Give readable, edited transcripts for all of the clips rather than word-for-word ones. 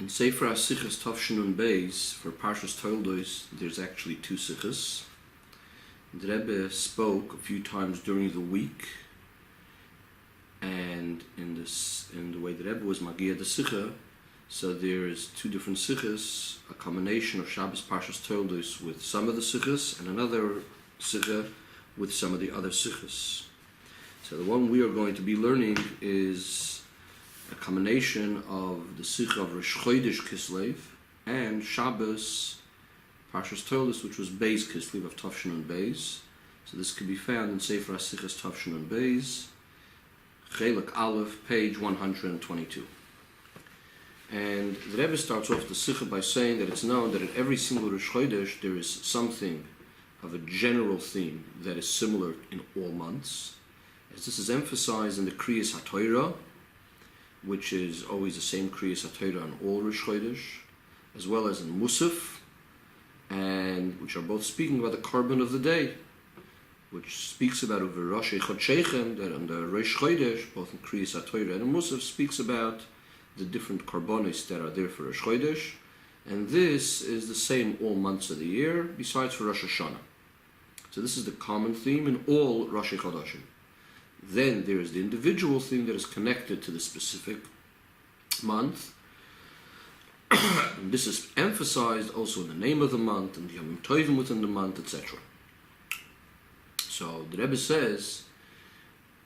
In Sefer HaSichos Tavshinun Beis, for Parshas Toldos, there's actually two sichos. The Rebbe spoke a few times during the week, and in the way the Rebbe was Magia the Sicha, so there's two different sichos, a combination of Shabbos Parshas Toldos with some of the sichos, and another sicha with some of the other sichos. So the one we are going to be learning is a combination of the Sicha of Rosh Chodesh Kislev and Shabbos Parshas Toldos, which was Beis Kislev of Tavshinun Beis. So this can be found in Sefer HaSichos Tavshinun Beis, Chelek Aleph, page 122. And the Rebbe starts off the Sicha by saying that it's known that in every single Rosh Chodesh there is something of a general theme that is similar in all months, as this is emphasized in the Kriyas HaTorah, which is always the same Kriyas HaTorah on all Rosh Chodesh, as well as in Musaf, and which are both speaking about the Korban of the day, which speaks about Uverosh Chodshechem, that on the Rosh Chodesh, both in Kriyas HaTorah and in Musaf, speaks about the different Korbanos that are there for Rosh Chodesh, and this is the same all months of the year, besides for Rosh Hashanah. So this is the common theme in all Rosh Chodeshim. Then there is the individual theme that is connected to the specific month. And this is emphasized also in the name of the month and the Yom Tovim within the month, etc. So the Rebbe says,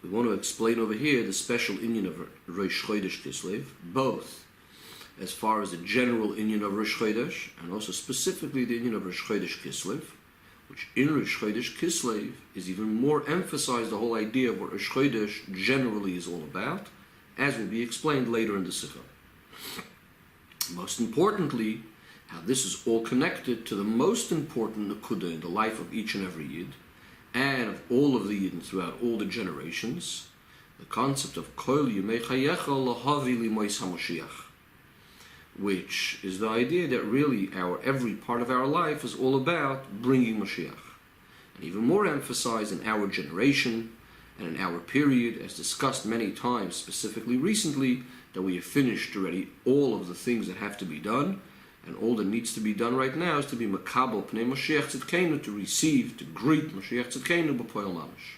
we want to explain over here the special inyan of Rosh Chodesh Kislev, both as far as the general inyan of Rosh Chodesh and also specifically the inyan of Rosh Chodesh Kislev, which in Rosh Chodesh Kislev is even more emphasized, the whole idea of what Rosh Chodesh generally is all about, as will be explained later in the Sikha. Most importantly, how this is all connected to the most important Nekuda in the life of each and every Yid, and of all of the Yidden throughout all the generations, the concept of Kol Yemei Chayecha Lahavi Limois HaMoshiach, which is the idea that really every part of our life is all about bringing Mashiach. And even more emphasized in our generation and in our period, as discussed many times, specifically recently, that we have finished already all of the things that have to be done, and all that needs to be done right now is to be Makabel Pnei Mashiach Tzidkenu, to receive, to greet Mashiach Tzidkenu B'Poel Mamash.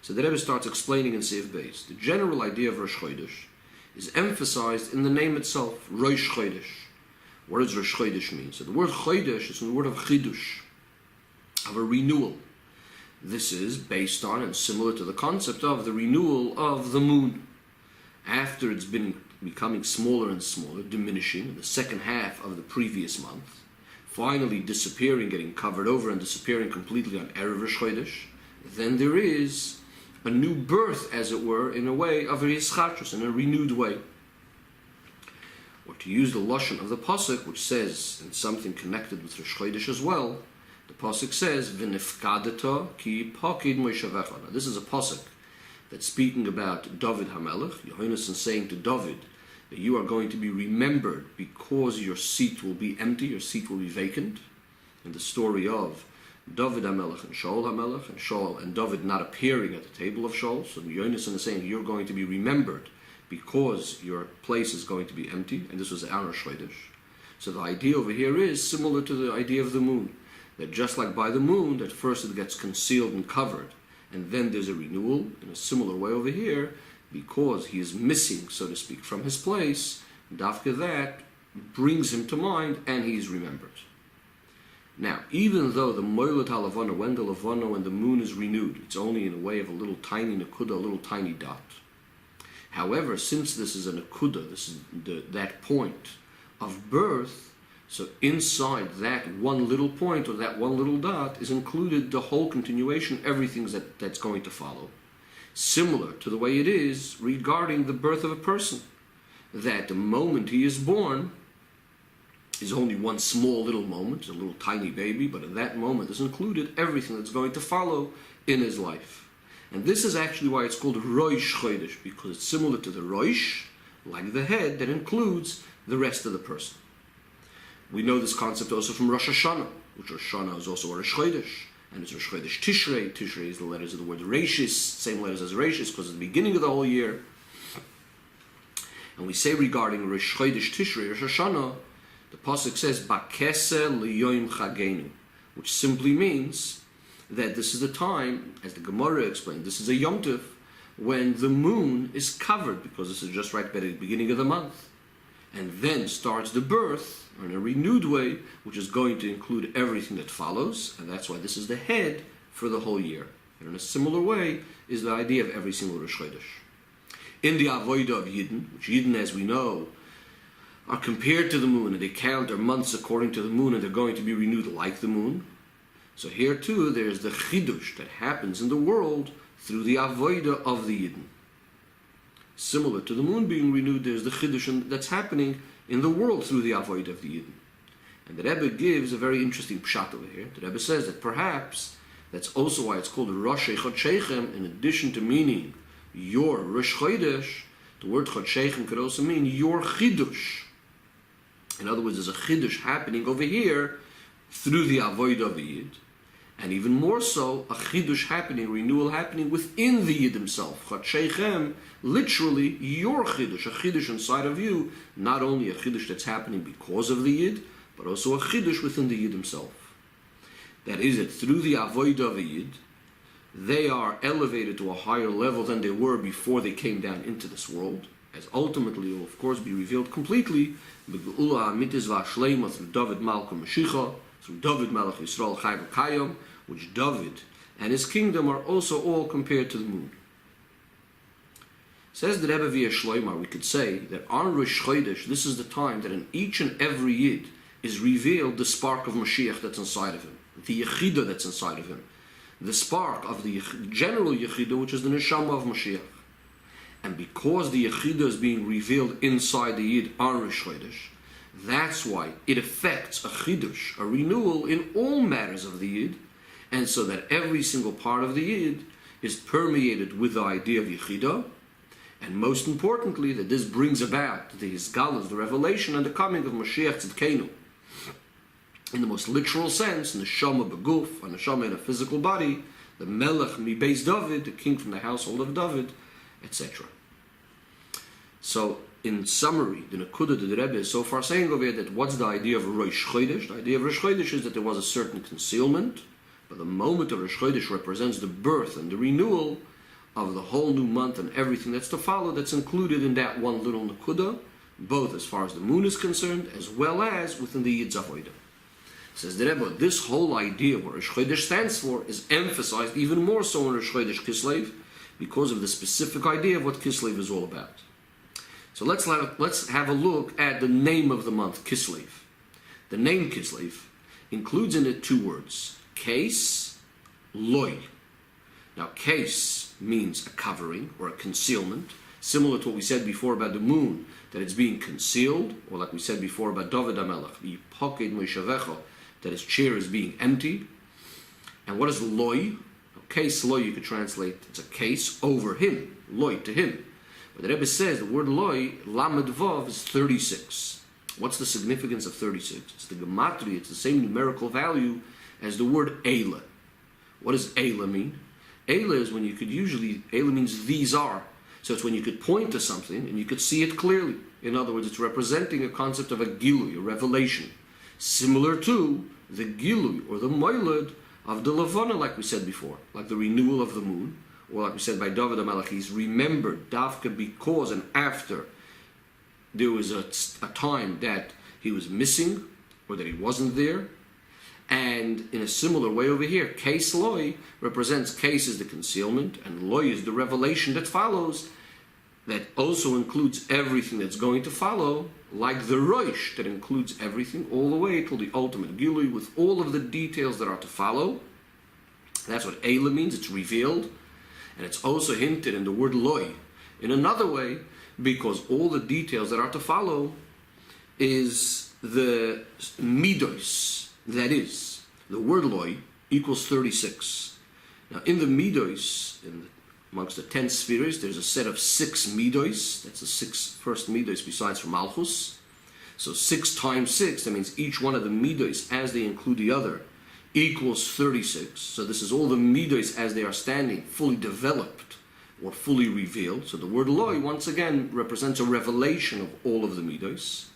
So the Rebbe starts explaining in Seif Beis the general idea of Rosh Chodesh is emphasized in the name itself, Rosh Chodesh. What does Rosh Chodesh mean? So the word Chodesh is from the word of Chidush, of a renewal. This is based on and similar to the concept of the renewal of the moon. After it's been becoming smaller and smaller, diminishing in the second half of the previous month, finally disappearing, getting covered over and disappearing completely on Erev Rosh Chodesh, then there is a new birth, as it were, in a way of a yischachus, in a renewed way. Or to use the lashon of the pasuk, which says, in something connected with Rosh Chodesh as well, the pasuk says, "V'nifkadata ki pakid moishavecha." Now, this is a pasuk that's speaking about David HaMelech, Yohanan saying to David that you are going to be remembered because your seat will be empty, your seat will be vacant. In the story of David HaMelech and Shaul and David not appearing at the table of Shaul. So Yonasan is saying you're going to be remembered because your place is going to be empty, and this was our Rosh Chodesh. So the idea over here is similar to the idea of the moon, that just like by the moon, that first it gets concealed and covered, and then there's a renewal. In a similar way over here, because he is missing, so to speak, from his place, Dafka that brings him to mind and he is remembered. Now, even though the Moilot HaLavana, when the Lavana, when the moon is renewed, it's only in a way of a little tiny Nekuda, a little tiny dot. However, since this is a Nekuda, this is that point of birth, so inside that one little point or that one little dot is included the whole continuation, everything that's going to follow. Similar to the way it is regarding the birth of a person, that the moment he is born is only one small little moment, a little tiny baby, but in that moment is included everything that's going to follow in his life. And this is actually why it's called Rosh Chodesh, because it's similar to the Rosh, like the head, that includes the rest of the person. We know this concept also from Rosh Hashanah, which Rosh Hashanah is also a Rosh Chodesh, and it's Rosh Chodesh Tishrei. Tishrei is the letters of the word Reishis, same letters as Reishis, because it's the beginning of the whole year. And we say regarding Rosh Chodesh Tishrei, Rosh Hashanah, the pasuk says, Bakese liyoim chagenu, which simply means that this is the time, as the Gemara explained, this is a Yom Tov, when the moon is covered, because this is just right at the beginning of the month. And then starts the birth, in a renewed way, which is going to include everything that follows, and that's why this is the head for the whole year. And in a similar way is the idea of every single Rosh Chodesh. In the Avodah of Yidden, which Yidden, as we know, are compared to the moon, and they count their months according to the moon, and they're going to be renewed like the moon. So here too, there's the Chidush that happens in the world through the Avodah of the Yidden. Similar to the moon being renewed, there's the Chidush that's happening in the world through the Avodah of the Yidden. And the Rebbe gives a very interesting pshat over here. The Rebbe says that perhaps that's also why it's called Rosh Chodshechem, in addition to meaning your Rosh Chodesh, the word Chodshechem could also mean your Chidush. In other words, there's a Chidush happening over here through the Avodah of the Yid, and even more so, a Chidush happening, renewal happening within the Yid himself. Chodshechem, literally your Chidush, a Chidush inside of you, not only a Chidush that's happening because of the Yid, but also a Chidush within the Yid himself. That is it, through the Avodah of the Yid, they are elevated to a higher level than they were before they came down into this world, as ultimately will of course be revealed completely through Dvar Malchus, through David Melech Yisrael Chai V'Kayom, which David and his kingdom are also all compared to the moon. Says the Rebbe via Shloimar, we could say that on Rosh Chodesh, this is the time that in each and every Yid is revealed the spark of Mashiach that's inside of him, the Yechidah that's inside of him, the spark of the general Yechidah, which is the Neshama of Mashiach. And because the Yechidah is being revealed inside the Yid on Rosh Chodesh, that's why it affects a Chidush, a renewal in all matters of the Yid, and so that every single part of the Yid is permeated with the idea of Yechidah, and most importantly, that this brings about the Hisgalus, the revelation, and the coming of Mashiach Tzidkenu. In the most literal sense, Neshama Beguf, a Neshama in a physical body, the Melech Mi Beis David, the king from the household of David, etc. So, in summary, the Nekuda that the Rebbe is so far saying over here, that what's the idea of Rosh Chodesh? The idea of Rosh Chodesh is that there was a certain concealment, but the moment of Rosh Chodesh represents the birth and the renewal of the whole new month and everything that's to follow, that's included in that one little Nekuda, both as far as the moon is concerned, as well as within the Yid's Avodah. Says the Rebbe, this whole idea of what Rosh Chodesh stands for is emphasized even more so in Rosh Chodesh Kislev, because of the specific idea of what Kislev is all about. So let's have a look at the name of the month, Kislev. The name Kislev includes in it two words, Kes, Loy. Now, Kes means a covering or a concealment, similar to what we said before about the moon, that it's being concealed, or like we said before about David HaMelech, the Poked Moishavecha, that his chair is being empty. And what is Loy? Case Loy, you could translate, it's a case over him, Loy, to him. But the Rebbe says the word Loy, Lamed Vav, is 36. What's the significance of 36? It's the gematria, it's the same numerical value as the word Eila. What does Eila mean? Eila is when you could usually, Eila means these are. So it's when you could point to something and you could see it clearly. In other words, it's representing a concept of a Gilui, a revelation. Similar to the Gilui, or the Moilad, of the Levana, like we said before, like the renewal of the moon, or like we said by David HaMelech, he's remembered Davka because and after there was a time that he was missing, or that he wasn't there. And in a similar way over here, Kes Loy represents Kes is the concealment, and Loy is the revelation that follows, that also includes everything that's going to follow, like the Rosh, that includes everything all the way till the ultimate Gilui, with all of the details that are to follow. That's what Eila means, it's revealed. And it's also hinted in the word Loy in another way, because all the details that are to follow is the Midos. That is, the word Loy equals 36. Now in the Midos, amongst the 10 spheres, there's a set of 6 Midos. That's the 6 first Midos besides for Malchus. So 6 times 6, that means each one of the Midos, as they include the other, equals 36. So this is all the Midos as they are standing, fully developed, or fully revealed. So the word loy, once again, represents a revelation of all of the midos.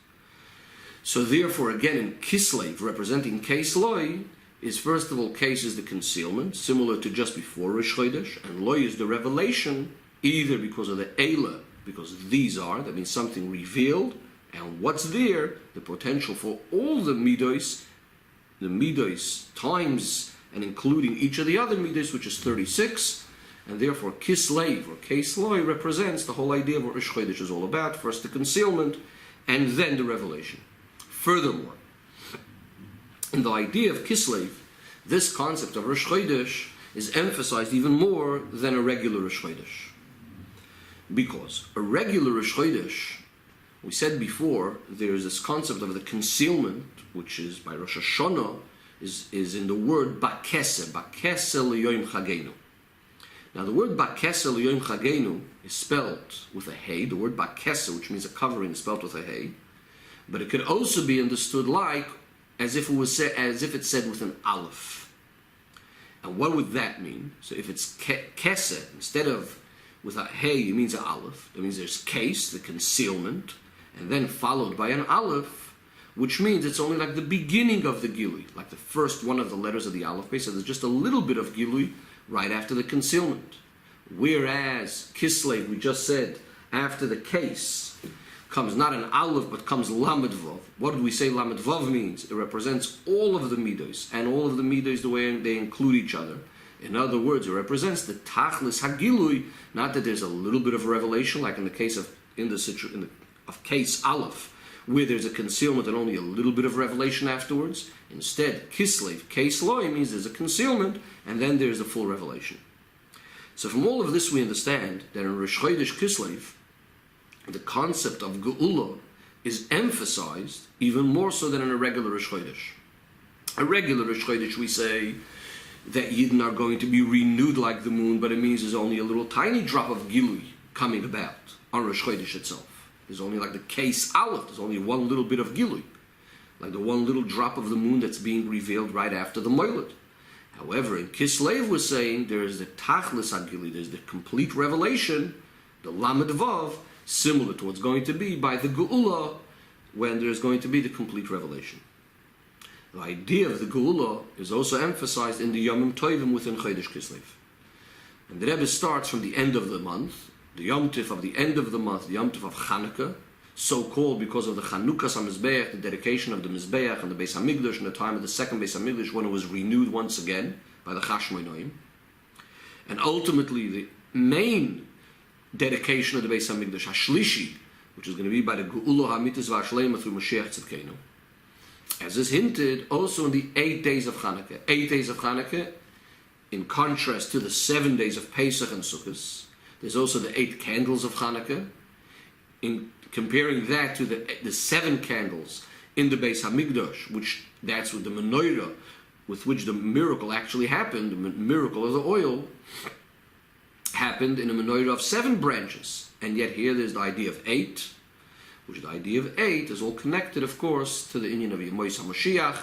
So therefore, again, in Kislev, representing Case Loy, is first of all, Case is the concealment, similar to just before Rosh Chodesh, and Loy is the revelation, either because of the Eila, because these are, that means something revealed, and what's there, the potential for all the midos times, and including each of the other midos, which is 36, and therefore Kislev, or Case Loy, represents the whole idea of what Rosh Chodesh is all about, first the concealment, and then the revelation. Furthermore, in the idea of Kislev, this concept of Rosh Chodesh is emphasized even more than a regular Rosh Chodesh. Because a regular Rosh Chodesh, we said before, there is this concept of the concealment, which is by Rosh Hashanah, is in the word Bakese L'Yom Chagenu. Now the word Bakese L'Yom Chagenu is spelled with a hey. The word Bakese, which means a covering, is spelled with a hey. But it could also be understood like as if it said with an aleph. And what would that mean? So if it's kesed, instead of with a hey, it means an aleph. That means there's case, the concealment, and then followed by an aleph, which means it's only like the beginning of the gilui, like the first one of the letters of the aleph base. So there's just a little bit of gilui right after the concealment. Whereas Kislev, we just said, after the case, comes not an aleph, but comes lamed vav. What did we say lamed vav means? It represents all of the midos, and all of the midos the way they include each other. In other words, it represents the tachlis hagilui, not that there's a little bit of revelation, like in the case of of case aleph, where there's a concealment and only a little bit of revelation afterwards. Instead, Kislev, case loy, means there's a concealment, and then there's the full revelation. So from all of this we understand that in Rosh Chodesh Kislev, the concept of Geula is emphasized even more so than in a regular Rosh Chodesh. A regular Rosh Chodesh, we say that Yidden are going to be renewed like the moon, but it means there's only a little tiny drop of Gilui coming about on Rosh Chodesh itself. There's only like the case aleph, there's only one little bit of Gilui, like the one little drop of the moon that's being revealed right after the Moiled. However, in Kislev we're saying there is the Tachlis HaGilui, there's the complete revelation, the Lamed Vav, similar to what's going to be by the Geula, when there's going to be the complete revelation. The idea of the Geula is also emphasized in the Yomim Tovim within Chodesh Kislev. And the Rebbe starts from the end of the month, the Yom Tif of the end of the month, the Yom Tif of Chanukah, so called because of the Chanukas HaMizbeach, the dedication of the Mizbeach and the Beis HaMikdash, in the time of the second Beis HaMikdash, when it was renewed once again by the Chashmonaim. And ultimately, the main dedication of the Beis HaMikdash, Hashlishi, which is going to be by the Geula HaMitis VaShlema through Mashiach Tzidkenu. As is hinted also in the 8 days of Chanukah. 8 days of Chanukah, in contrast to the 7 days of Pesach and Sukkot. There's also the 8 candles of Chanukah. In comparing that to the 7 candles in the Beis HaMikdash, which that's with the menorah, with which the miracle actually happened, the miracle of the oil, happened in a menorah of 7 branches. And yet here there's the idea of 8, which the idea of 8 is all connected, of course, to the inyan of Yemois HaMashiach,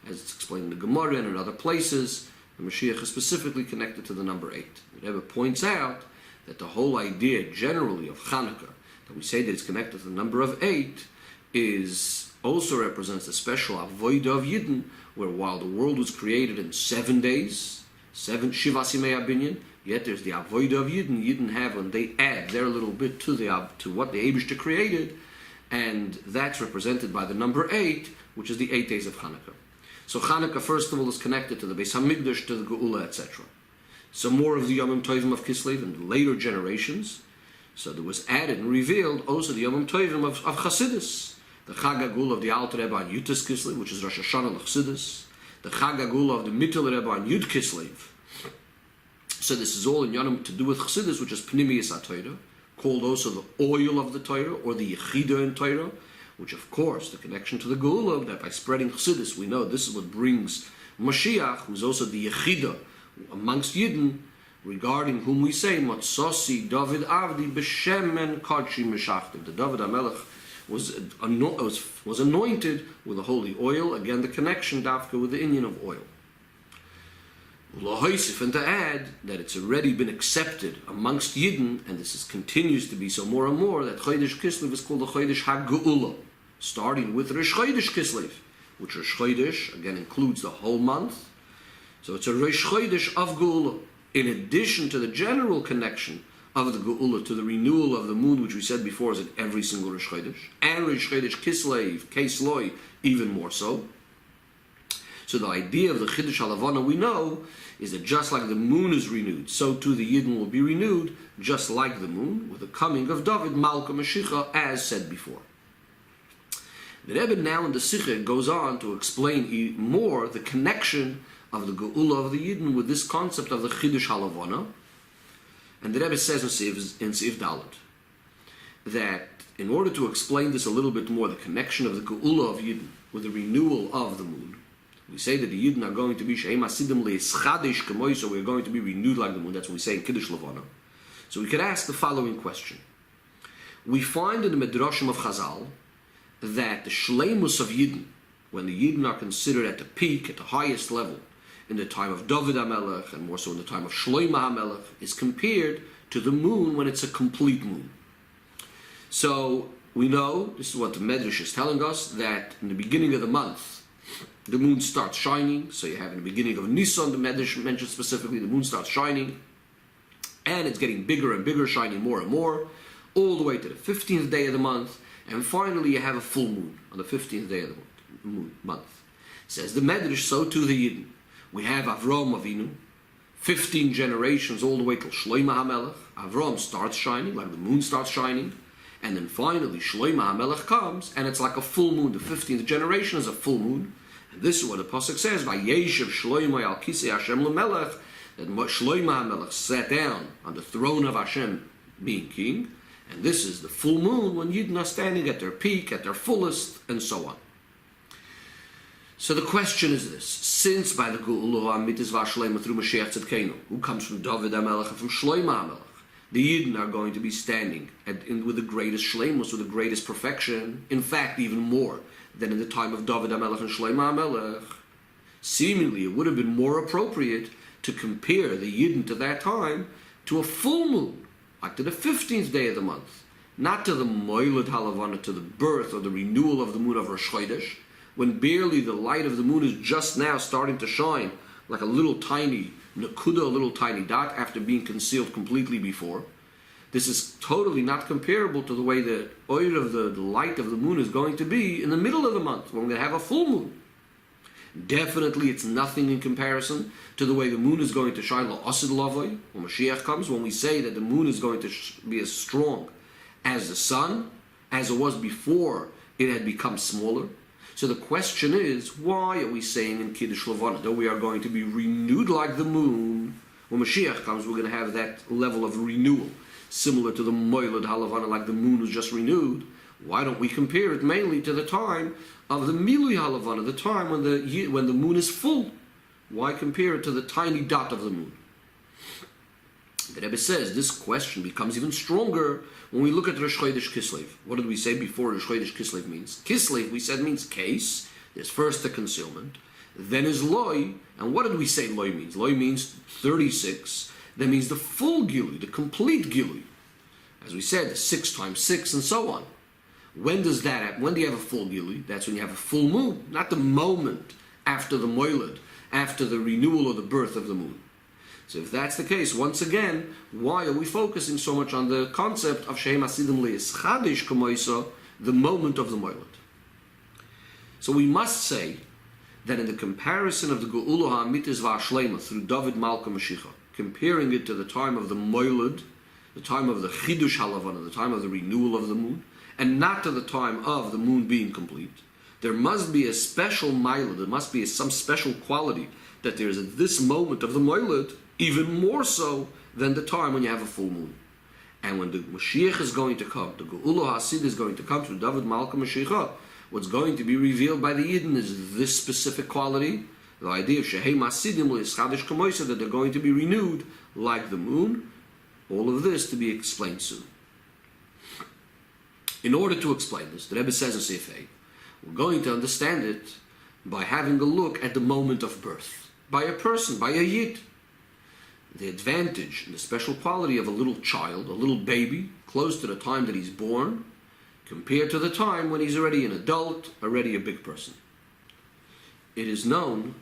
as it's explained in the Gemara and in other places. The Mashiach is specifically connected to the number 8. The Rebbe points out that the whole idea generally of Chanukah, that we say that it's connected to the number of 8, is also represents the special avodah of Yidden, where while the world was created in 7 days, 7 Shivas Yimei Binyan, yet there's the avodah of Yidden. Yidden have, and they add their little bit to what the Eibishter created, and that's represented by the number 8, which is the 8 days of Chanukah. So Chanukah, first of all, is connected to the Beis HaMikdash, to the Geula, etc. So more of the Yomim Tovim of Kislev in the later generations. So there was added and revealed also the Yomim Tovim of Chassidus, the Chag HaGeula of the Alter Rebbe on Yud Kislev, which is Rosh Hashanah Chassidus, the Chag HaGeula of the Mittel Rebbe on Yud Kislev. So this is all in Yonam to do with Chassidus, which is Pnimiyas HaTorah, called also the oil of the Torah, or the Yechida in Torah, which of course, the connection to the Geula, that by spreading Chassidus, we know this is what brings Mashiach, who's also the Yechida amongst Yidden, regarding whom we say, Matzasi David Avdi B'Shemen Kadshi Meshachtiv. The David HaMelech was anointed with the holy oil. Again, the connection, Dafka, with the inyan of oil. And to add that it's already been accepted amongst Yidden, and continues to be so more and more, that Chodesh Kislev is called the Chodesh HaGeula, starting with Rosh Chodesh Kislev, which Rosh Chodesh, again, includes the whole month. So it's a Rosh Chodesh of Geula, in addition to the general connection of the Geula to the renewal of the moon, which we said before is in every single Rosh Chodesh, and Rosh Chodesh Kislev, Kisloi, even more so. So the idea of the Chiddush HaLavana we know is that just like the moon is renewed, so too the Yidden will be renewed, just like the moon, with the coming of Dvar Malchus, as said before. The Rebbe now in the Sikha goes on to explain more the connection of the Geula of the Yidden with this concept of the Chiddush HaLavana. And the Rebbe says in Seif Dalet that in order to explain this a little bit more, the connection of the Geula of Yidden with the renewal of the moon, we say that the Yidden are going to be Shehem Hasidim Le'eschadish K'moiso, we're going to be renewed like the moon. That's what we say in Kiddush Levana. So we could ask the following question. We find in the Midrashim of Chazal that the Shleimus of Yidden, when the Yidden are considered at the peak, at the highest level, in the time of David HaMelech, and more so in the time of Shlomo HaMelech, is compared to the moon when it's a complete moon. So we know, this is what the Medrash is telling us, that in the beginning of the month, the moon starts shining. So you have in the beginning of Nisan, the Medrash mentions specifically, the moon starts shining, and it's getting bigger and bigger, shining more and more, all the way to the 15th day of the month, and finally you have a full moon on the 15th day of the month. Says the Medrash, so too the Yidden. We have Avram Avinu, 15 generations all the way till Shlomo HaMelech. Avram starts shining, like the moon starts shining, and then finally Shlomo HaMelech comes, and it's like a full moon. The 15th generation is a full moon. And this is what the Pasuk says, Vayeshev Shlomo al Kisei Hashem L'melech, that Shlomo HaMelech sat down on the throne of Hashem, being king, and this is the full moon when Yidden are standing at their peak, at their fullest, and so on. So the question is this: since by the Geula HaMitzvah Shleima through Mashiach Tzidkenu, who comes from David HaMelech and from Shlomo HaMelech, the Yidden are going to be standing with the greatest Shleimus, with the greatest perfection, in fact even more than in the time of David HaMelech and Shlomo HaMelech. Seemingly it would have been more appropriate to compare the Yidden to that time to a full moon, like to the 15th day of the month, not to the Moilad HaLavana, to the birth or the renewal of the moon of Rosh Chodesh, when barely the light of the moon is just now starting to shine like a little tiny nakuda, a little tiny dot, after being concealed completely before. This is totally not comparable to the way the oil of the light of the moon is going to be in the middle of the month, when we're going to have a full moon. Definitely it's nothing in comparison to the way the moon is going to shine la'asid lavoi, when Mashiach comes, when we say that the moon is going to be as strong as the sun, as it was before it had become smaller. So the question is, why are we saying in Kiddush Levana that we are going to be renewed like the moon? When Mashiach comes, we're going to have that level of renewal, similar to the Moilad HaLavana, like the moon was just renewed. Why don't we compare it mainly to the time of the Milui HaLavana, the time when the moon is full? Why compare it to the tiny dot of the moon? The Rebbe says this question becomes even stronger when we look at Rosh Chodesh Kislev. What did we say before Rosh Chodesh Kislev means? Kislev, we said, means case. There's first the concealment, then is loy. And what did we say loy means? Loy means 36. That means the full gilui, the complete gilui. As we said, the 6 times 6 and so on. When does that happen? When do you have a full gilui? That's when you have a full moon, not the moment after the moilad, after the renewal or the birth of the moon. So if that's the case, once again, why are we focusing so much on the concept of Shehem Hasidim Le'eschadish K'moiso, the moment of the moilad? So we must say that in the comparison of the Geula HaMitzvah Shleima through David Malchus, comparing it to the time of the moilad, the time of the Chidush HaLavana, the time of the renewal of the moon, and not to the time of the moon being complete, there must be a special moilad, there must be some special quality that there is at this moment of the moilad, even more so than the time when you have a full moon. And when the Mashiach is going to come, the Geula HaSid is going to come through David Malchus Mashiach, what's going to be revealed by the Yidden is this specific quality, the idea of Shehem Hasidim Le'eschadish K'moiso, that they're going to be renewed like the moon. All of this to be explained soon. In order to explain this, the Rebbe says in Seif, we're going to understand it by having a look at the moment of birth. by a person, by a yid. The advantage and the special quality of a little child, a little baby, close to the time that he's born, compared to the time when he's already an adult, already a big person. It is known,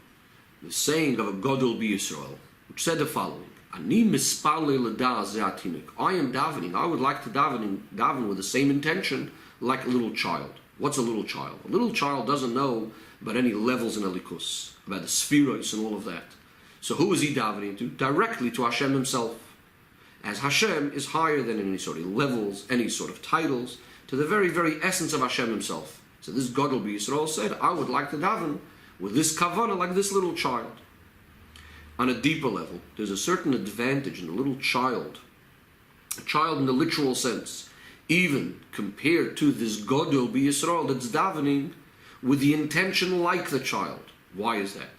the saying of a Gadol b'Yisrael, which said the following: Ani mispalei l'da'ah ze hatinik. I am davening. I would like to daven with the same intention like a little child. What's a little child? A little child doesn't know about any levels in Elikus, about the spheroids and all of that. So who is he davening to? Directly to Hashem himself. As Hashem is higher than any sort of levels, any sort of titles, to the very, very essence of Hashem himself. So this Gadol b'Yisrael said, I would like to daven with this kavanah like this little child. On a deeper level, there's a certain advantage in a little child, a child in the literal sense, even compared to this Gadol b'Yisrael that's davening with the intention like the child. Why is that?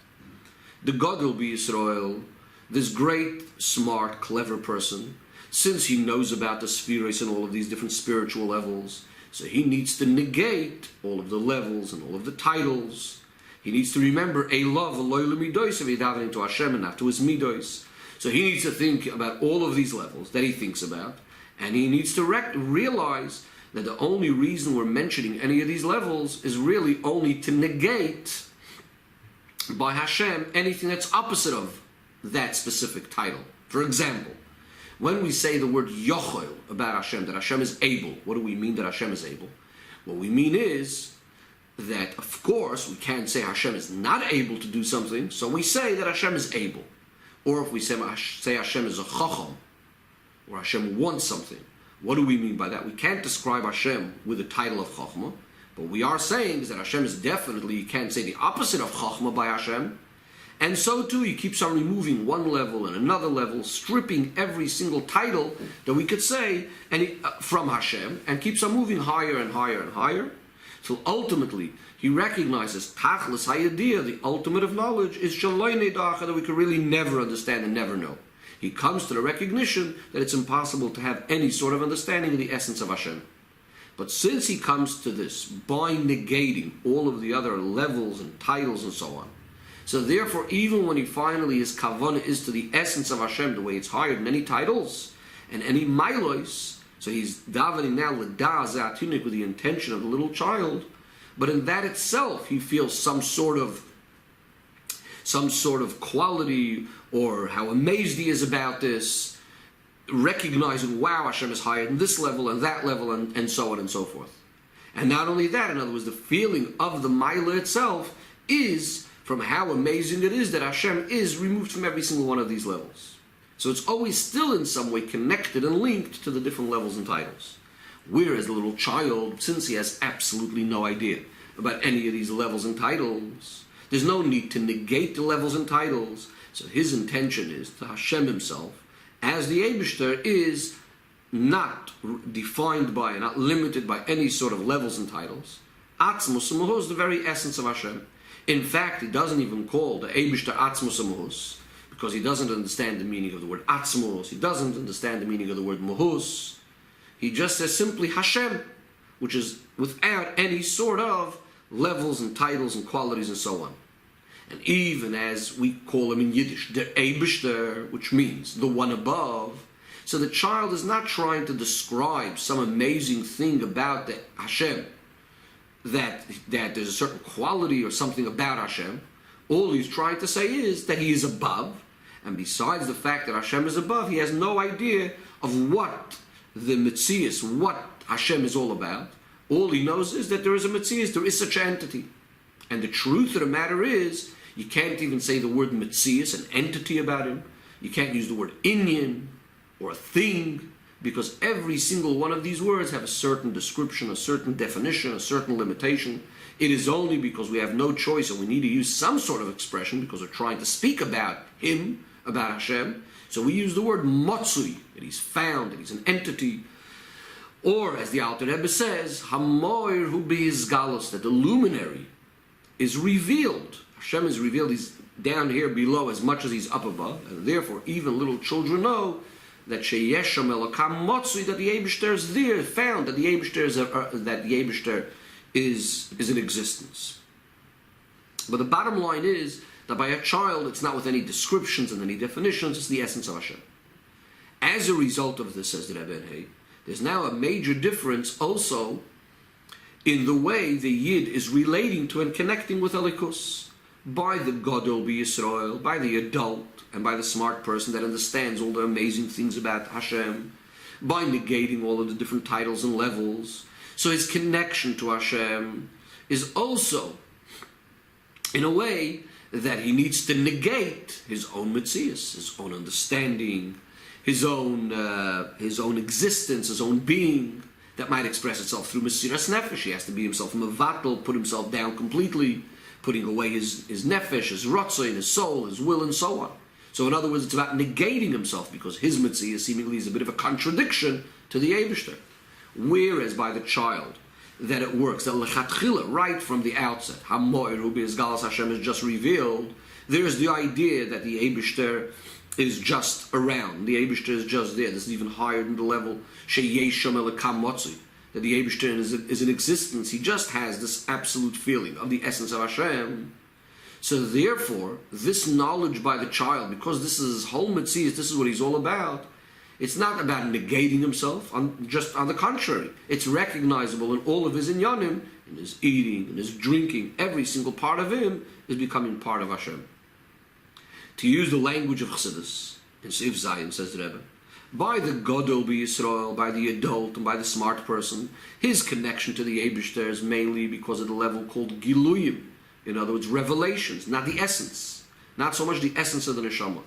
The Gadol b'Yisrael, this great, smart, clever person, since he knows about the spheres and all of these different spiritual levels, so he needs to negate all of the levels and all of the titles. He needs to remember a love, a loyal midos, if he's davening to Hashem and not to his midos. So he needs to think about all of these levels that he thinks about, and he needs to realize that the only reason we're mentioning any of these levels is really only to negate by Hashem anything that's opposite of that specific title. For example, when we say the word Yochel about Hashem, that Hashem is able, what do we mean that Hashem is able? What we mean is that, of course, we can't say Hashem is not able to do something, so we say that Hashem is able. Or if we say Hashem is a Chacham, or Hashem wants something, what do we mean by that? We can't describe Hashem with the title of Chachma, but we are saying is that Hashem is definitely, you can't say the opposite of Chachma by Hashem, and so too he keeps on removing one level and another level, stripping every single title that we could say from Hashem, and keeps on moving higher and higher and higher. So ultimately, he recognizes Tachlis Hayadiyah, the ultimate of knowledge, is Shaloi Nedacha, that we can really never understand and never know. He comes to the recognition that it's impossible to have any sort of understanding of the essence of Hashem. But since he comes to this by negating all of the other levels and titles and so on, so therefore even when he finally, his kavanah is to the essence of Hashem, the way it's higher than any titles and any milos, so he's davening now l'da'ah ze hatinik with the intention of the little child, but in that itself he feels some sort of quality, or how amazed he is about this, recognizing, wow, Hashem is higher than this level and that level, and so on and so forth. And not only that, in other words, the feeling of the Maila itself is from how amazing it is that Hashem is removed from every single one of these levels. So it's always still in some way connected and linked to the different levels and titles. Whereas the little child, since he has absolutely no idea about any of these levels and titles, there's no need to negate the levels and titles. So his intention is to Hashem himself, as the Eibishter, is not defined by, not limited by any sort of levels and titles. Atzmus Umuhus is the very essence of Hashem. In fact, he doesn't even call the Eibishter Atzmus Umuhus, because he doesn't understand the meaning of the word Atzmus, he doesn't understand the meaning of the word Muhus. He just says simply Hashem, which is without any sort of levels and titles and qualities and so on. And even as we call him in Yiddish, der Eibishter, which means the one above, so the child is not trying to describe some amazing thing about the Hashem, that there's a certain quality or something about Hashem. All he's trying to say is that he is above, and besides the fact that Hashem is above, he has no idea of what the Metzias, what Hashem is all about. All he knows is that there is a Metzias, there is such an entity. And the truth of the matter is, you can't even say the word Metzias, an entity about him. You can't use the word Inyan, or a thing, because every single one of these words have a certain description, a certain definition, a certain limitation. It is only because we have no choice and we need to use some sort of expression because we're trying to speak about him, about Hashem. So we use the word Motzui, that he's found, that he's an entity. Or, as the Alter Rebbe says, Hamoir hu be'izgalus, that the luminary is revealed. Hashem is revealed, he's down here below as much as he's up above, and therefore even little children know that Sheyesham Elokam Motzui, that the Eibishter is there, found, that the Eibishter is in existence. But the bottom line is that by a child it's not with any descriptions and any definitions, it's the essence of Hashem. As a result of this, says the Rebbe in Hay, there's now a major difference also in the way the Yid is relating to and connecting with Elikus. By the Gadol B'Yisrael, by the adult, and by the smart person that understands all the amazing things about Hashem, by negating all of the different titles and levels. So his connection to Hashem is also in a way that he needs to negate his own metzius, his own understanding, his own existence, his own being, that might express itself through Mesiras Nefesh. He has to be himself mevatel, put himself down completely, putting away his nefesh, his rotzon, his soul, his will, and so on. So in other words, it's about negating himself, because his mitzvah seemingly is a bit of a contradiction to the Eibishter. Whereas by the child, that it works, that lechatchila, right from the outset, hamoir hu b'izgalas Hashem is just revealed, there's the idea that the Eibishter is just around, the Eibishter is just there. This is even higher than the level sheyesham elakam motzi, that the Eibishter is in existence. He just has this absolute feeling of the essence of Hashem. So therefore, this knowledge by the child, because this is his whole mitzvah, this is what he's all about, it's not about negating himself, just on the contrary. It's recognizable in all of his inyanim, in his eating, in his drinking. Every single part of him is becoming part of Hashem. To use the language of Chassidus, in Seif Zayin, says the Rebbe, by the Gadol B'Yisrael, by the adult and by the smart person, his connection to the Eibishter is mainly because of the level called Giluyim. In other words, revelations, not the essence. Not so much the essence of the Neshama.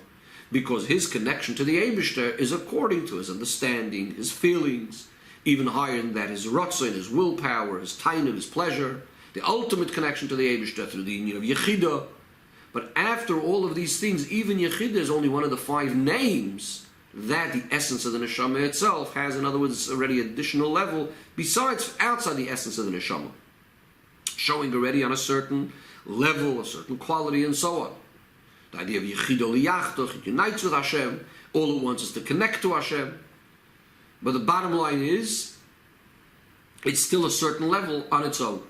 Because his connection to the Eibishter is according to his understanding, his feelings, even higher than that, his rotzon, his willpower, his tainuk, his pleasure, the ultimate connection to the Eibishter through the union of Yechidah. But after all of these things, even Yechidah is only one of the 5 names that the essence of the Neshama itself has. In other words, it's already additional level, besides outside the essence of the Neshama, showing already on a certain level, a certain quality, and so on. The idea of Yechidah Liyachtoch, it unites with Hashem, all it wants is to connect to Hashem. But the bottom line is, it's still a certain level on its own.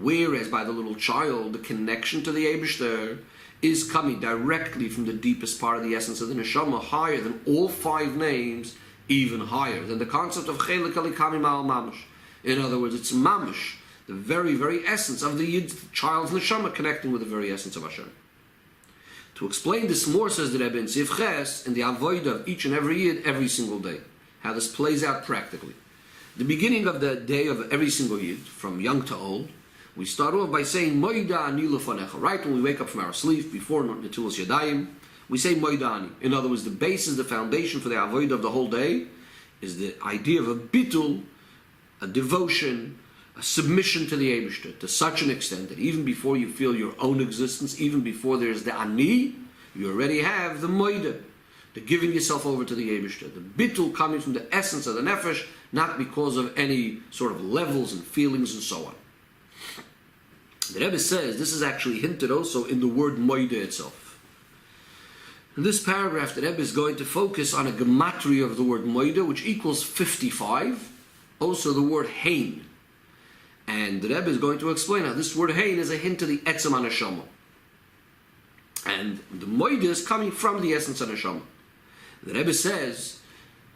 Whereas by the little child, the connection to the Eibishter is coming directly from the deepest part of the essence of the Neshama, higher than all 5 names, even higher than the concept of Chelik Alikami Ma'al Mamash. In other words, it's Mamash, the very, very essence of the child's Neshama connecting with the very essence of Hashem. To explain this more, says the Rebbe in Seif Ches, in the avodah of each and every Yid, every single day, how this plays out practically. The beginning of the day of every single Yid, from young to old, we start off by saying Moida Ani Lefanecha. Right when we wake up from our sleep, before Netulas Yadayim, we say Moida Ani. In other words, the basis, the foundation for the avodah of the whole day is the idea of a bitul, a devotion, a submission to the Eibishter, to such an extent that even before you feel your own existence, even before there's the Ani, you already have the Moida, the giving yourself over to the Eibishter, the bitul coming from the essence of the Nefesh, not because of any sort of levels and feelings and so on. The Rebbe says this is actually hinted also in the word Moida itself. In this paragraph, the Rebbe is going to focus on a gematria of the word Moida, which equals 55, also the word Hein. And the Rebbe is going to explain how this word Hein is a hint to the Etzem HaNeshama. And the Moida is coming from the essence of Neshama. The Rebbe says,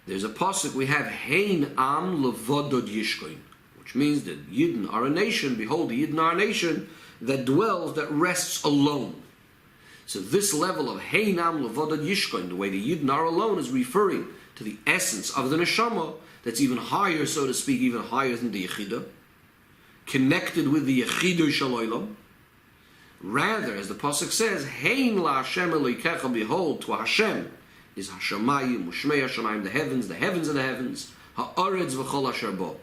there's a pasuk we have, Hein Am Levodod Yishkoin, which means that Yidden are a nation, behold, the Yidden are a nation that dwells, that rests alone. So this level of Hein Am Levodod Yishkoin, the way the Yidden are alone, is referring to the essence of the Neshama, that's even higher, so to speak, even higher than the Yechidah, connected with the Yechidah Shaloilam. Rather, as the pasuk says, Hein La Hashem Elokecha, behold, to Hashem is Hashemayim, Ushmei Hashemayim, the heavens and the heavens, Ha'aretz V'chol Asher Bo.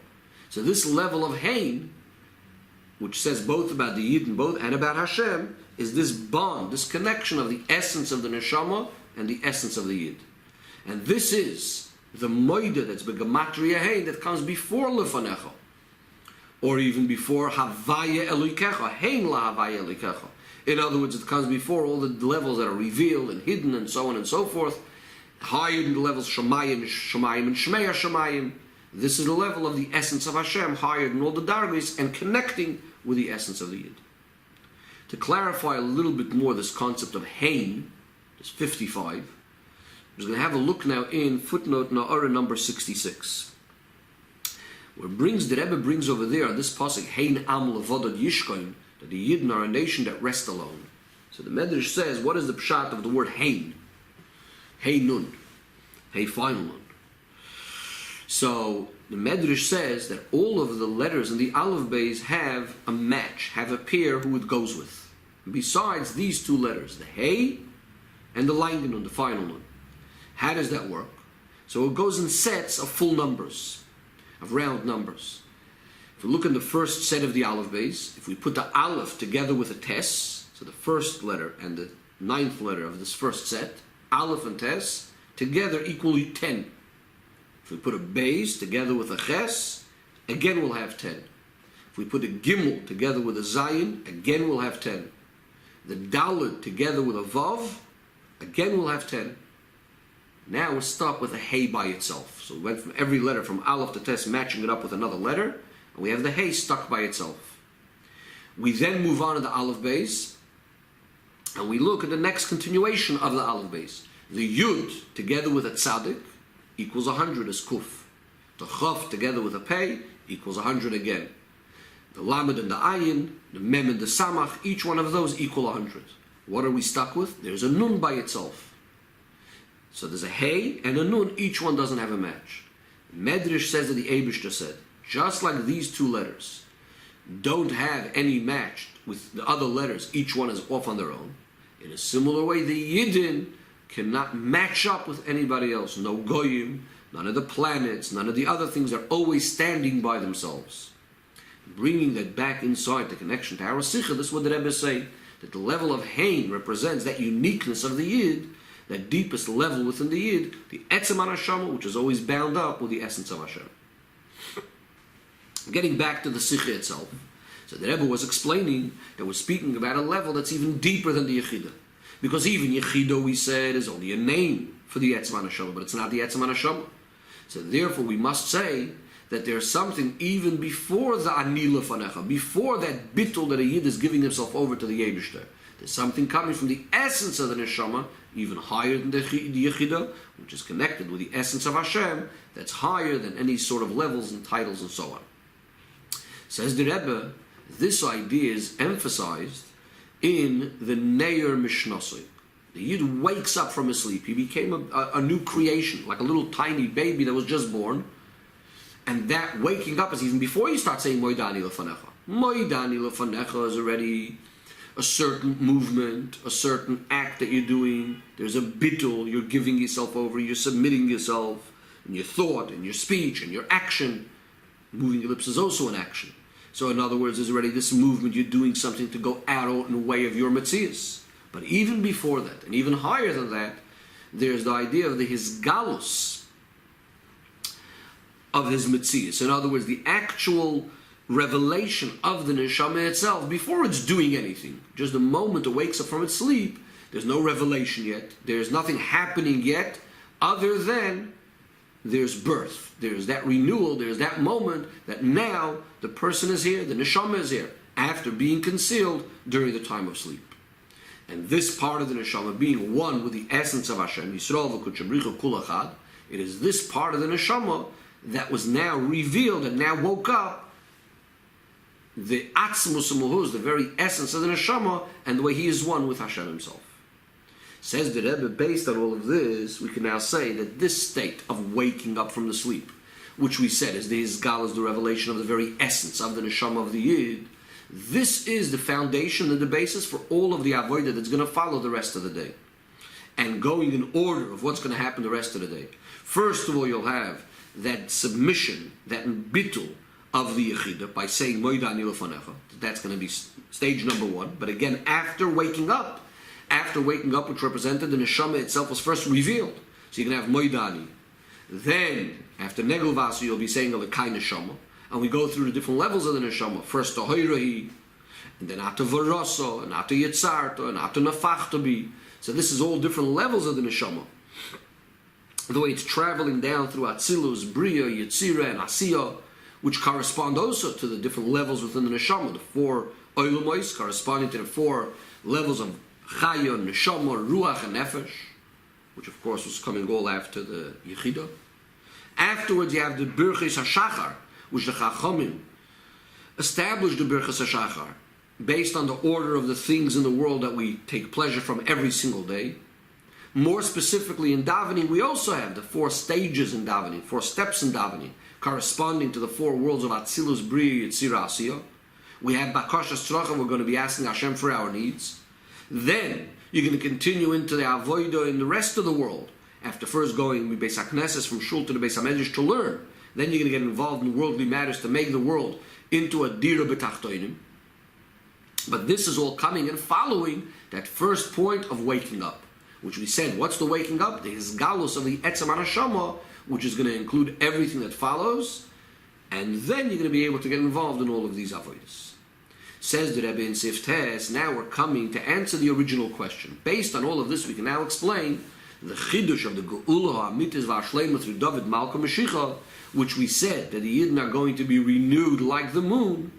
So this level of Hein, which says both about the Yid and about Hashem, is this bond, this connection of the essence of the Neshama and the essence of the Yid. And this is the Moida that's Begematria Hein that comes before Lefanecha, or even before Havaya Elokecha, Hein La Havaya Elokecha. In other words, it comes before all the levels that are revealed and hidden and so on and so forth, higher than the levels Shemayim, Shemayim, and Shmei Hashemayim. This is the level of the essence of Hashem, higher than all the dargis, and connecting with the essence of the Yid. To clarify a little bit more this concept of Hain, this 55, we're going to have a look now in footnote Na'ara number 66. Where the Rebbe brings over there on this pasuk, Hain am levodad yishkoin, that the Yidden are a nation that rest alone. So the Medrash says, what is the pshat of the word Hain? Hey nun. Hey final nun. So the Medrash says that all of the letters in the Aleph Beis have a match, have a pair who it goes with. Besides these two letters, the Hey and the Langen nun, the final nun. How does that work? So it goes in sets of full numbers, of round numbers. If we look in the first set of the Aleph Beis, if we put the Aleph together with a Tes, so the first letter and the ninth letter of this first set, Aleph and Tes, together equal 10. If we put a Beis together with a Ches, again we'll have 10. If we put a Gimel together with a Zayin, again we'll have 10. The Dalet together with a Vav, again we'll have 10. Now we're stuck with a Hey by itself. So we went from every letter from Aleph to Tes, matching it up with another letter, and we have the Hey stuck by itself. We then move on to the Aleph Beis, and we look at the next continuation of the Aleph Beis. The Yud together with a Tzadik equals 100 as Kuf. The Chaf together with a Pei equals 100 again. The Lamed and the Ayin, the Mem and the Samach, each one of those equal 100. What are we stuck with? There's a Nun by itself. So there's a Hey and a Nun, each one doesn't have a match. Medrash says that the Eibishter said, just like these two letters don't have any match with the other letters, each one is off on their own. In a similar way, the Yidden cannot match up with anybody else. No Goyim, none of the planets, none of the other things are always standing by themselves. Bringing that back inside the connection to our Sikha, this is what the Rebbe is saying, that the level of Hain represents that uniqueness of the Yid, that deepest level within the Yid, the Etzem HaNeshama, which is always bound up with the essence of Hashem. Getting back to the Sikha itself, so the Rebbe was explaining that we're speaking about a level that's even deeper than the Yechidah. Because even Yechidah, we said, is only a name for the Etzem HaNeshama, but it's not the Etzem HaNeshama. So therefore we must say that there's something even before the Anila Fanecha, before that bittul that a Yid is giving himself over to the Yebishter. There's something coming from the essence of the Neshama, even higher than the Yechidah, which is connected with the essence of Hashem, that's higher than any sort of levels and titles and so on. Says the Rebbe, this idea is emphasized in the Neir Mishnasoi. The Yid wakes up from his sleep. He became a new creation, like a little tiny baby that was just born. And that waking up is even before you start saying Moidani Lefanecha. Moidani Lefanecha is already a certain movement, a certain act that you're doing. There's a bittul, you're giving yourself over, you're submitting yourself, in your thought, in your speech, in your action. Moving your lips is also an action. So in other words, there's already this movement, you're doing something to go out in the way of your metzius. But even before that, and even higher than that, there's the idea of the hisgalus of his metzius. In other words, the actual revelation of the neshama itself, before it's doing anything. Just the moment it wakes up from its sleep, there's no revelation yet, there's nothing happening yet, other than there's birth, there's that renewal, there's that moment that now the person is here, the neshama is here, after being concealed during the time of sleep. And this part of the neshama being one with the essence of Hashem, Yisrael v'Kudshim Richu Kul Echad, it is this part of the neshama that was now revealed and now woke up, the Atzmus Muhuz, the very essence of the neshama, and the way he is one with Hashem himself. Says the Rebbe, based on all of this, we can now say that this state of waking up from the sleep, which we said is the Hizgal, is the revelation of the very essence of the neshama of the Yid, this is the foundation and the basis for all of the avodah that's going to follow the rest of the day. And going in order of what's going to happen the rest of the day. First of all, you'll have that submission, that bittul of the Yechidah by saying Moidani Lefanecha. That's going to be stage number one. But again, after waking up, which represented the neshama itself was first revealed. So you can have Moidani. Then, after Negel Vasu, you'll be saying Alekai Neshama. And we go through the different levels of the neshama. First to Hoirahi, and then after Varoso, and after Yitzarto, and after Nafachtabi. So this is all different levels of the neshama. The way it's traveling down through Atzilus, Bria, Yitzira, and Asiya, which correspond also to the different levels within the neshama, the four Oilumois, corresponding to the 4 levels of Chaya, Neshama, Ruach, and Nefesh, which of course was coming all after the Yechidah. Afterwards, you have the Birchis HaShachar, which the Chachamim established the Birchis HaShachar based on the order of the things in the world that we take pleasure from every single day. More specifically, in davening, we also have the 4 stages in davening, 4 steps in davening, corresponding to the 4 worlds of Atzilus, Bria, Yetzirah, Asiyah. We have Bakashas Tzrachim, we're going to be asking Hashem for our needs. Then, you're going to continue into the Avodah in the rest of the world. After first going Beis HaKnesses from Shul to the Beis HaMedrash to learn, then you're going to get involved in worldly matters to make the world into a Dira B'Tachtoinim. But this is all coming and following that first point of waking up, which we said, what's the waking up? The Hisgalus of the Etzem HaNeshama, which is going to include everything that follows, and then you're going to be able to get involved in all of these avodas. Says the Rebbe in Sif Tes, now we're coming to answer the original question. Based on all of this, we can now explain the Chidush of the Geula HaAmitis VaHashleima through Dvar Malchus, which we said that the Yidden are going to be renewed like the moon,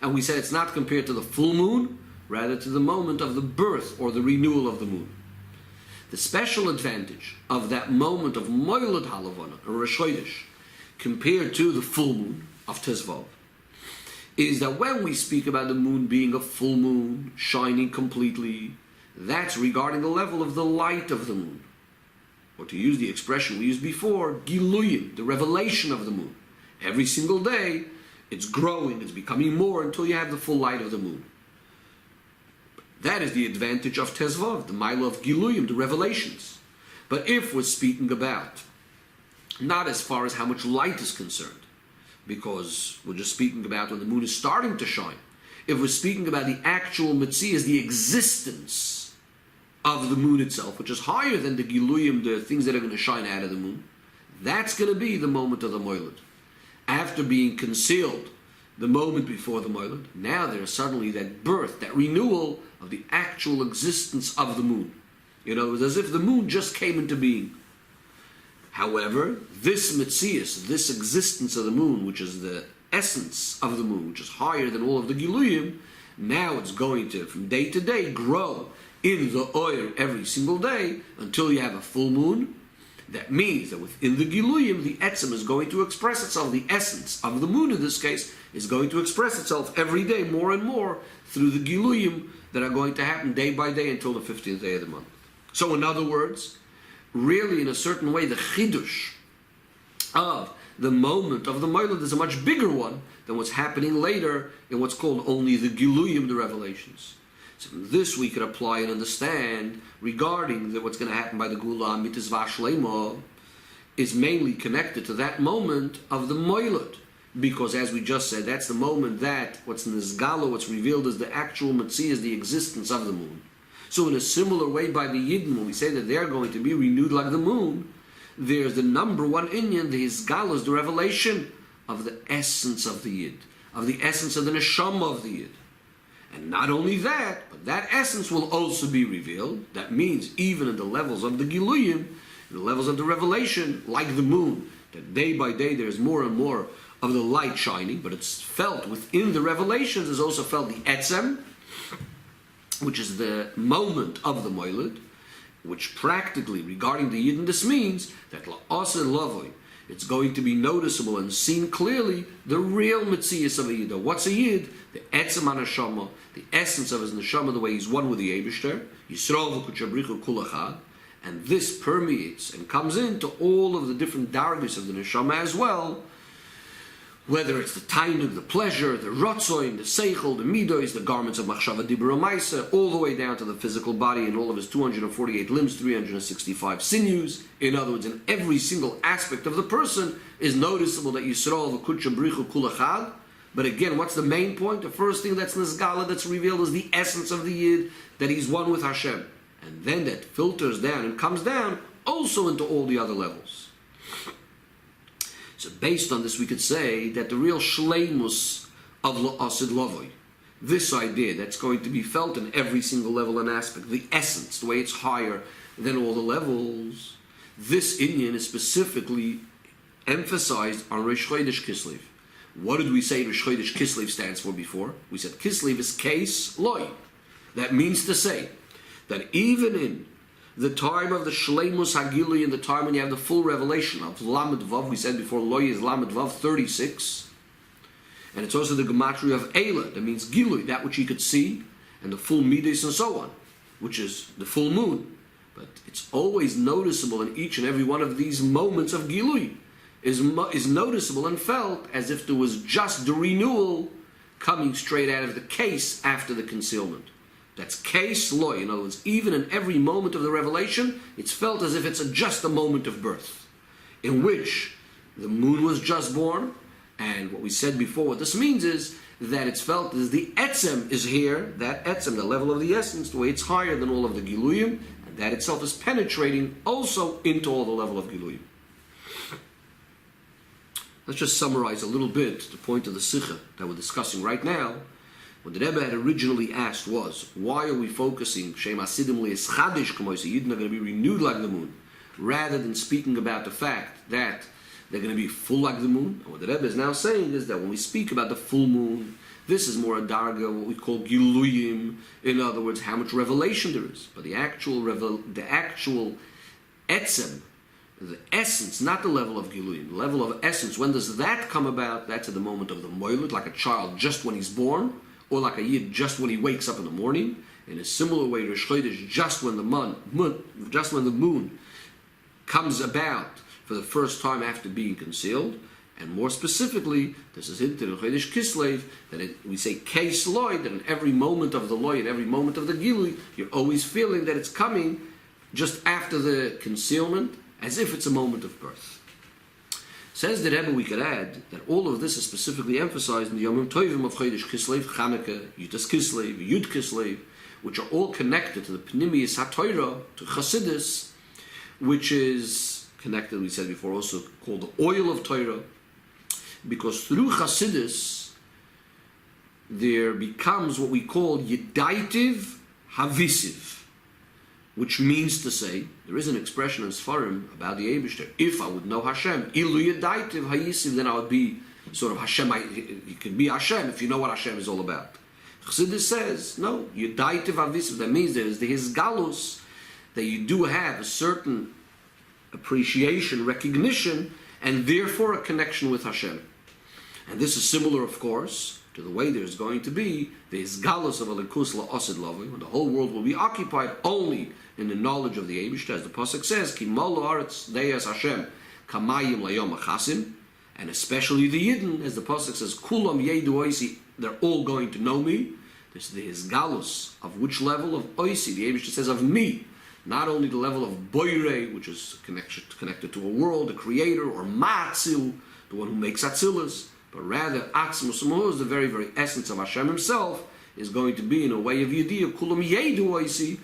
and we said it's not compared to the full moon, rather to the moment of the birth or the renewal of the moon. The special advantage of that moment of Moilad Halavana, or Rosh Chodesh, compared to the full moon of Tezvav, is that when we speak about the moon being a full moon, shining completely, that's regarding the level of the light of the moon. Or to use the expression we used before, Giluyim, the revelation of the moon. Every single day, it's growing, it's becoming more until you have the full light of the moon. That is the advantage of Tezvav, the mile of Giluyim, the revelations. But if we're speaking about, not as far as how much light is concerned, because we're just speaking about when the moon is starting to shine. If we're speaking about the actual Metzias, the existence of the moon itself, which is higher than the Giluyim, the things that are going to shine out of the moon, that's going to be the moment of the Moilad. After being concealed the moment before the Moilad, now there's suddenly that birth, that renewal of the actual existence of the moon. You know, it's as if the moon just came into being. However, this Metzias, this existence of the moon, which is the essence of the moon, which is higher than all of the Giluyim, now it's going to, from day to day, grow in the oil every single day until you have a full moon. That means that within the Giluyim, the Etzem is going to express itself, the essence of the moon in this case, is going to express itself every day more and more through the Giluyim that are going to happen day by day until the 15th day of the month. So in other words, really in a certain way, the Chidush of the moment of the Moilad is a much bigger one than what's happening later in what's called only the Giluyim, the revelations. So this we could apply and understand regarding what's going to happen by the Geula HaAmitis VaHashleima is mainly connected to that moment of the Moilad. Because as we just said, that's the moment that what's Nizgala, what's revealed as the actual Metzias, the existence of the moon. So in a similar way by the Yidden, when we say that they're going to be renewed like the moon, there's the number one inyan, the Hizgala, is the revelation of the essence of the Yid, of the essence of the Neshama of the Yid. And not only that, but that essence will also be revealed. That means even in the levels of the Giluyim, in the levels of the revelation, like the moon, that day by day there's more and more of the light shining, but it's felt within the revelations, is also felt the Etzem, which is the moment of the Moilad, which practically, regarding the Yidden, this means that La'aseh Lavoi, it's going to be noticeable and seen clearly the real Metzias of a Yid. What's a Yid? The Etzem HaNeshama, the essence of his Neshama, the way he's one with the Eibishter, Yisrael v'Kuchabrichu Kulachad, and this permeates and comes into all of the different dargis of the Neshama as well, whether it's the tainug, the pleasure, the rotzoin, the seichel, the midos, the garments of machshava dibur u'maisa, all the way down to the physical body and all of his 248 limbs, 365 sinews. In other words, in every single aspect of the person is noticeable that Yisrael v'kudsha brichu kulachad. But again, what's the main point? The first thing that's nizgala, that's revealed, is the essence of the Yid, that he's one with Hashem. And then that filters down and comes down also into all the other levels. So based on this, we could say that the real shleimus of La'asid Lavoi, this idea that's going to be felt in every single level and aspect, the essence, the way it's higher than all the levels, this inyan is specifically emphasized on Rosh Chodesh Kislev, What did we say Rosh Chodesh Kislev stands for before? We said Kislev is Kes Loi. That means to say that even in the time of the Shleimus Hagilui, in the time when you have the full revelation of Lamed Vav, we said before Loi is Lamed Vav 36, and it's also the gematria of Eila, that means Gilui, that which you could see, and the full Midas and so on, which is the full moon. But it's always noticeable in each and every one of these moments of Gilui, is noticeable and felt as if there was just the renewal coming straight out of the case after the concealment. That's case law. In other words, even in every moment of the revelation, it's felt as if it's just a moment of birth, in which the moon was just born. And what we said before, what this means is that it's felt as the etzem is here, that etzem, the level of the essence, the way it's higher than all of the giluyim, and that itself is penetrating also into all the level of giluyim. Let's just summarize a little bit the point of the Sikha that we're discussing right now. What the Rebbe had originally asked was, why are we focusing Shem Hasidim Le'eschadish Kamoisa, Yidden are going to be renewed like the moon, rather than speaking about the fact that they're going to be full like the moon? And what the Rebbe is now saying is that when we speak about the full moon, this is more a darga, what we call giluyim, in other words, how much revelation there is. But the actual etzem, the essence, not the level of giluyim, the level of essence, when does that come about? That's at the moment of the moilud, like a child just when he's born, or like a yid just when he wakes up in the morning. In a similar way, Rosh Chodesh, just when the moon comes about for the first time after being concealed. And more specifically, this is hinted in Chodesh Kislev, that we say Kes Loi, that in every moment of the Loi, in every moment of the Gilui, you're always feeling that it's coming just after the concealment, as if it's a moment of birth. Says the Rebbe, we could add that all of this is specifically emphasized in the Yomim Tovim of Chodesh Kislev, Chanukah, Yudas Kislev, Yud Kislev, which are all connected to the Pnimiyus HaTorah, to Chassidus, which is connected, we said before, also called the oil of Torah, because through Chassidus there becomes what we call Yedaitiv Havisiv, which means to say, there is an expression in Sfarim about the Eibishter, if I would know Hashem, Ilu Yedaitiv Hayisiv, then I would be sort of Hashem, you could be Hashem if you know what Hashem is all about. Chassidus says, no, Yedaitiv Havisiv, that means there is the Hisgalus, that you do have a certain appreciation, recognition, and therefore a connection with Hashem. And this is similar, of course, to the way there's going to be the Hisgalus of Elikus La'asid Lavoi, when the whole world will be occupied only in the knowledge of the Eibishter, as the Pasuk says, Ki Molo Aretz Deyas Hashem Kamayim Layom Achasim, and especially the Yidden, as the Pasuk says, Kulam Yedu Oisi, they're all going to know me. This is the Hisgalus of which level? Of Oisi, the Eibishter says of me. Not only the level of Boirei, which is connected to a world, a creator, or Ma'atzil, the one who makes Atzilas, but rather Atzmus Mohu, the very, very essence of Hashem himself, is going to be in a way of Yediyah, Kulam Yedu Oisi,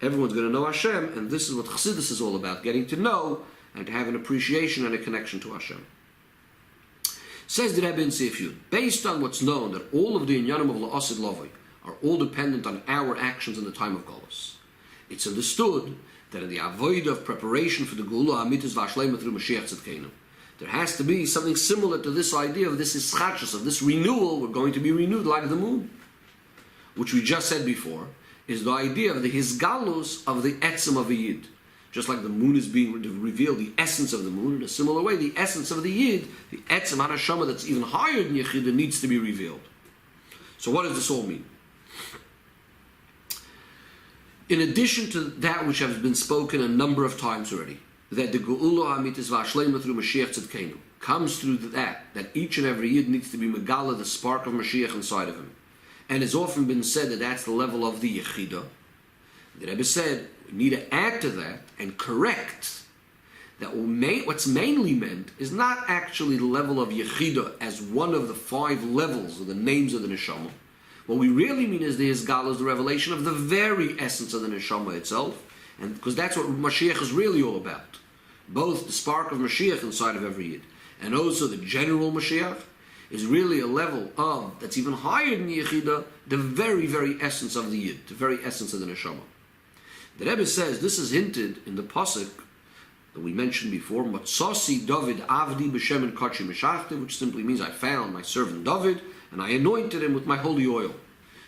everyone's going to know Hashem, and this is what Chassidus is all about, getting to know and to have an appreciation and a connection to Hashem. Says the Rebbe in Seif Yud, based on what's known that all of the Inyanim of La'asid Lavoi are all dependent on our actions in the time of Golus, it's understood that in the avoid of preparation for the Geula Amitis V'Ashleima through Mashiach Tzidkenu, there has to be something similar to this idea of this ischachus, of this renewal. We're going to be renewed like the moon, which we just said before, is the idea of the hisgalus of the etzem of a yid. Just like the moon is being revealed, the essence of the moon, in a similar way, the essence of the yid, the etzem hanashama that's even higher than Yechidah, needs to be revealed. So what does this all mean? In addition to that which has been spoken a number of times already, that the Geula Hamitis V'Ashleima through Mashiach Tzidkenu comes through that each and every Yid needs to be Megala, the spark of Mashiach inside of him. And it's often been said that that's the level of the Yechidah. The Rebbe said, we need to add to that and correct that what's mainly meant is not actually the level of Yechidah as one of the 5 levels of the names of the Neshama. What we really mean is the Hisgalus, the revelation of the very essence of the Neshama itself, and because that's what Mashiach is really all about. Both the spark of Mashiach inside of every Yid, and also the general Mashiach, is really a level of, that's even higher than the Yechidah, the very, very essence of the Yid, the very essence of the Neshama. The Rebbe says this is hinted in the Pasuk that we mentioned before, Matzasi David Avdi B'Shemen Kachi Meshachti, which simply means I found my servant David and I anointed him with my holy oil.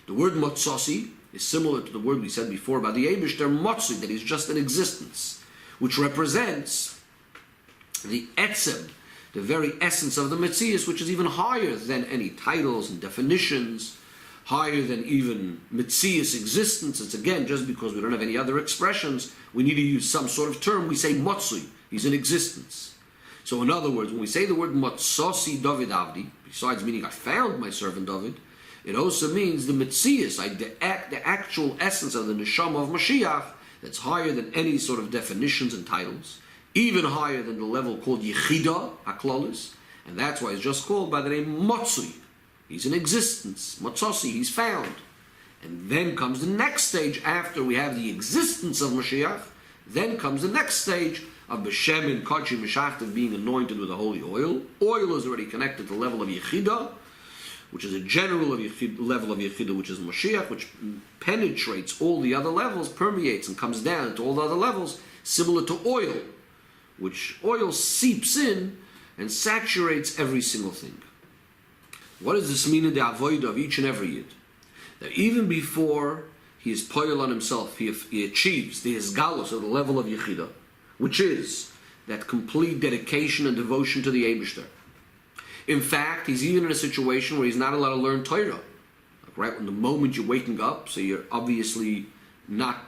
The word Matzasi is similar to the word we said before about the Eibishter Matzi, that he's just in existence, which represents the etzem, the very essence of the Metzias, which is even higher than any titles and definitions, higher than even Metzias existence. It's again, just because we don't have any other expressions, we need to use some sort of term. We say Matzui, he's in existence. So in other words, when we say the word Matzasi David Avdi, besides meaning I found my servant David, it also means the Metzias, the actual essence of the Neshama of Mashiach, that's higher than any sort of definitions and titles, even higher than the level called Yechida, Haklalis, and that's why it's just called by the name Matzui. He's in existence. Matzasi, he's found. And then comes the next stage after we have the existence of Mashiach. Then comes the next stage of B'Shemin Kachi Meshachtav, being anointed with the holy oil. Oil is already connected to the level of Yechida, which is a general level of Yechida, which is Mashiach, which penetrates all the other levels, permeates and comes down to all the other levels, similar to oil, which oil seeps in and saturates every single thing. What does this mean in the avodah of each and every yid? That even before he is poyel on himself, he achieves the hisgalus of the level of Yechida, which is that complete dedication and devotion to the Eibishter. In fact, he's even in a situation where he's not allowed to learn Torah. Like right when the moment you're waking up, so you're obviously not,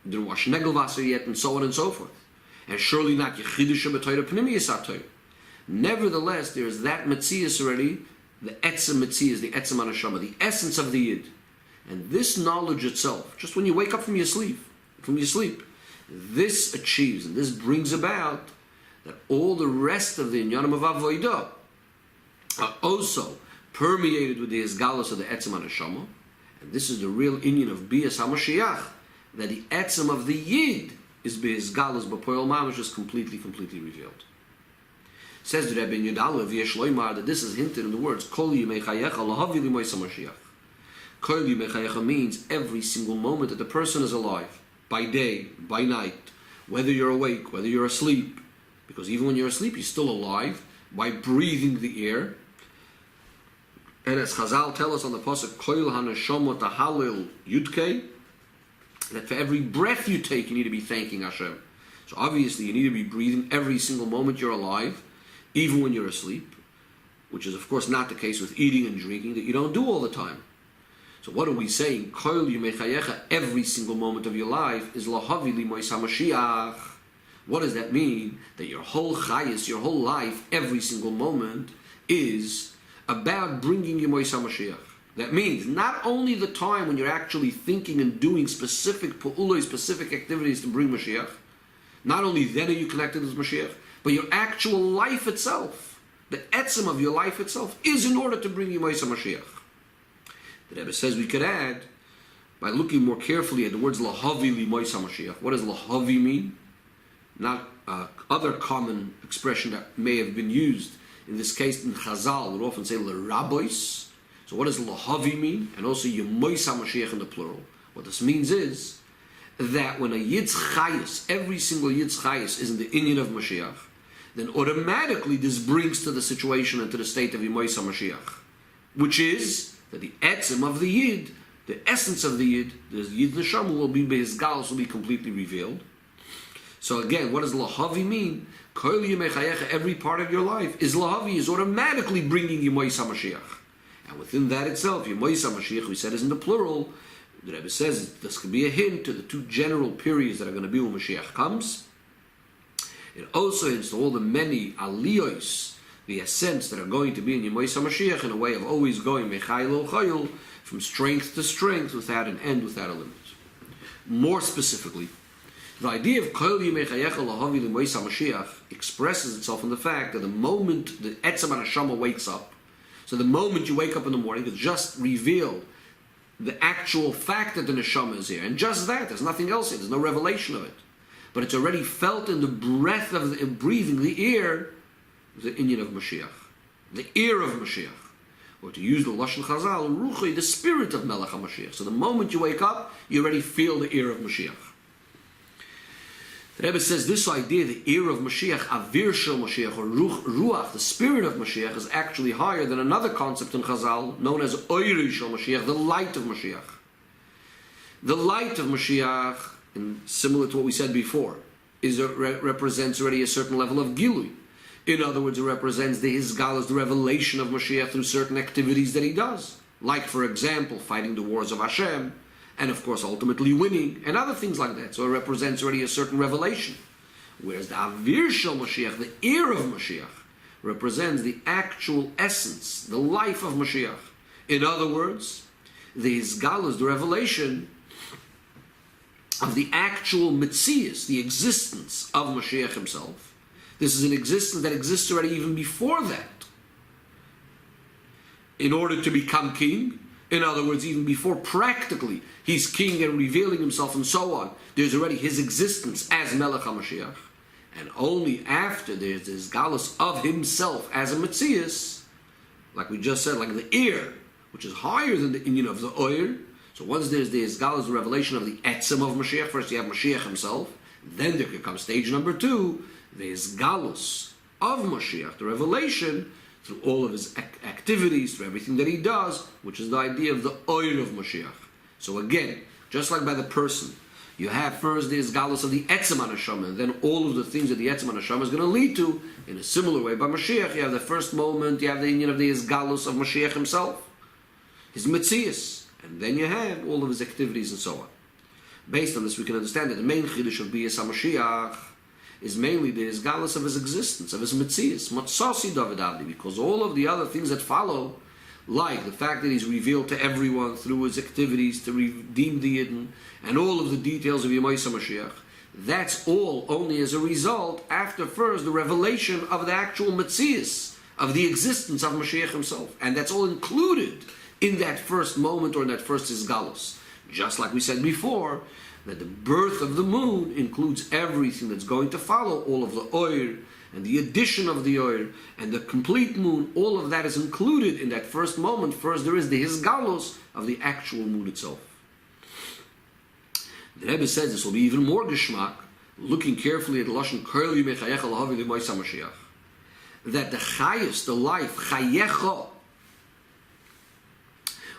you didn't wash Negelwasser yet, and so on and so forth. And surely not Yechidish b'Torah Pnimiyas Torah. Nevertheless, there is that Metzias already, the Etzem Metzias, the Etzem Anashama, the essence of the Yid. And this knowledge itself, just when you wake up from your sleep, this achieves and this brings about that all the rest of the Inyanim of Avodah are also permeated with the Hisgalus of the Etzem Anashama. And this is the real Inyan of Bias HaMashiach, that the Etzem of the Yid is Hisgalus B'Poel Mamash, is completely revealed. Says the Rebbe in Yudalev Yesh Loimar that this is hinted in the words Kol Yimei Chayecha Lahavi Limoisa Mashiach. Kol Yimei Chayecha means every single moment that the person is alive, by day, by night, whether you're awake, whether you're asleep, because even when you're asleep you're still alive by breathing the air. And as Chazal tell us on the pasuk Kol Hanashama Tahalil Yudkei, that for every breath you take you need to be thanking Hashem. So obviously you need to be breathing every single moment you're alive, even when you're asleep, which is of course not the case with eating and drinking, that you don't do all the time. So what are we saying? Kol Yimei Chayecha, every single moment of your life is Lahavi Limois HaMashiach. What does that mean? That your whole chayis, your whole life, every single moment is about bringing Yimois HaMashiach. That means not only the time when you're actually thinking and doing specific pu'uloi, specific activities to bring Mashiach, not only then are you connected with Mashiach, but your actual life itself, the etzem of your life itself, is in order to bring you Yimois HaMashiach. The Rebbe says we could add, by looking more carefully at the words Lahavi Limois HaMashiach. What does Lahavi mean? Not other common expression that may have been used. In this case, in Chazal, we often say L'Rabois. So what does Lahavi mean? And also Yimois HaMashiach in the plural. What this means is that when a Yid's Chayis, every single Yid's Chayis is in the Inyan of Mashiach, then automatically this brings to the situation and to the state of Yimois HaMashiach, which is that the etzem of the Yid, the essence of the Yid Neshama will be Be'ezgalus, will be completely revealed. So again, what does Lahavi mean? Kol Yimei Chayecha, every part of your life is Lahavi, is automatically bringing Yimois HaMashiach. And within that itself, Yimois HaMashiach, we said, is in the plural. The Rebbe says this could be a hint to the two general periods that are going to be when Mashiach comes. It also hints to all the many aliyos, the ascents that are going to be in Yimois HaMashiach, in a way of always going mechayil chayil, from strength to strength, without an end, without a limit. More specifically, the idea of Kol Yimei Chayecha Lahavi Limois HaMashiach expresses itself in the fact that the moment the Etzem HaNeshama wakes up, so the moment you wake up in the morning, it's just revealed the actual fact that the Neshama is here, and just that, there's nothing else here, there's no revelation of it. But it's already felt in the breath of the breathing, the air, the Inyan of Mashiach, the ear of Mashiach, or to use the Lashon Chazal, Ruchi, the spirit of Melech HaMashiach. So the moment you wake up, you already feel the ear of Mashiach. The Rebbe says this idea, the ear of Mashiach, Avir Shel Mashiach, or Ruach, the spirit of Mashiach, is actually higher than another concept in Chazal known as Oiri Shel Mashiach, the light of Mashiach. The light of Mashiach, similar to what we said before, represents already a certain level of Gilui. In other words, it represents the Hizgalas, the revelation of Mashiach through certain activities that he does. Like, for example, fighting the wars of Hashem, and of course ultimately winning, and other things like that. So it represents already a certain revelation. Whereas the Avir Shel Mashiach, the ear of Mashiach, represents the actual essence, the life of Mashiach. In other words, the Hizgalas, the revelation of the actual Metzias, the existence of Mashiach himself. This is an existence that exists already even before that. In order to become king, in other words, even before practically he's king and revealing himself and so on, there's already his existence as Melech HaMashiach. And only after there's this galus of himself as a Metzias, like we just said, like the ear, which is higher than the inyan of the oir. So once there's the galus, the revelation of the etzem of Mashiach, first you have Mashiach himself, then there could come stage number 2, there's galus of Mashiach, the revelation, through all of his activities, through everything that he does, which is the idea of the oil of Mashiach. So again, just like by the person, you have first the Izgalus of the Etzem HaNeshama, and then all of the things that the Etzem HaNeshama is going to lead to, in a similar way by Mashiach, you have the first moment, you have the union of the Izgalus of Mashiach himself, his Metzias, and then you have all of his activities and so on. Based on this, we can understand that the main Chiddush of Biyas HaMashiach is mainly the Izgalus of his existence, of his Metzias, Matzasi David Avdi, because all of the other things that follow, like the fact that he's revealed to everyone through his activities to redeem the Yidden, and all of the details of Yemaisa Mashiach, that's all only as a result after first the revelation of the actual Metzias, of the existence of Mashiach himself. And that's all included in that first moment or in that first Izgalus. Just like we said before, that the birth of the moon includes everything that's going to follow, all of the oir, and the addition of the oir, and the complete moon, all of that is included in that first moment. First there is the Hizgalos of the actual moon itself. The Rebbe says this will be even more geschmack, looking carefully at the Lashon Kol Yimei Chayecha L'Havi L'Moisa Mashiach, that the Chayus, the life, Chayecha,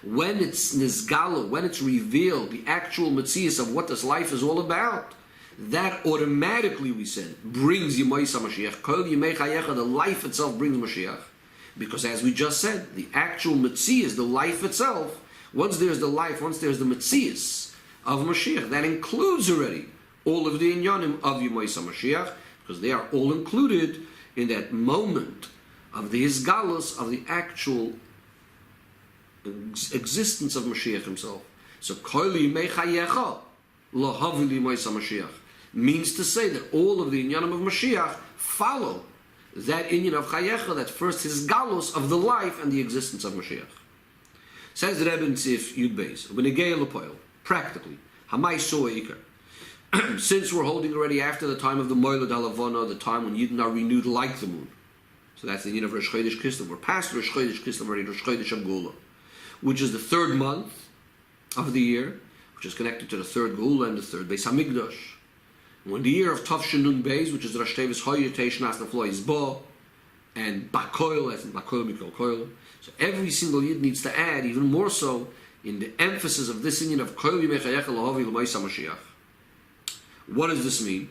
when it's nizgalo, when it's revealed, the actual metzias of what this life is all about, that automatically, we said, brings Yemaisa Mashiach. Kol Yimei Chayecha, the life itself brings Mashiach. Because as we just said, the actual metzias, the life itself, once there's the life, once there's the metzias of Mashiach, that includes already all of the inyanim of Yemaisa Mashiach, because they are all included in that moment of the Hizgalus, of the actual existence of Mashiach himself. So Kol Yimei Chayecha L'Havi L'Moisa Mashiach means to say that all of the inyanim of Mashiach follow that inyan of Chayecha, that first his galus of the life and the existence of Mashiach. Says the Rebbe in Sif Yud Beis, V'negei L'Poel, practically, Hamai So Eikar. Since we're holding already after the time of the Moilad HaLavana, the time when Yidden are renewed like the moon. So that's the inyan of Rosh Chodesh Kislev. We're past Rosh Chodesh Kislev already, Rosh Chodesh Geula, which is the third month of the year, which is connected to the third Geula and the third Beis HaMikdash. When the year of Tavshin Nun Beis, which is Rosh Tevis Hoyer Teish Nas Naflo is Bo, and Bakoil, as in Bakoil Mikol Koil. So every single Yid needs to add, even more so, in the emphasis of this inyan of Kol Yimei Chayecha L'Havi L'Moisa Mashiach. What does this mean?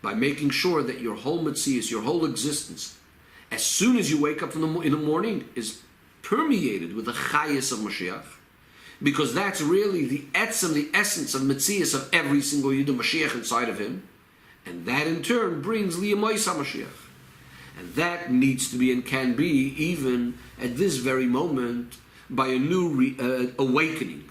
By making sure that your whole metzias, your whole existence, as soon as you wake up in the morning, is permeated with the chayas of Mashiach, because that's really the etzem, the essence of metzias of every single Yid, Mashiach inside of him, and that in turn brings L'Yemaisa Mashiach. And that needs to be and can be, even at this very moment, by a new awakening,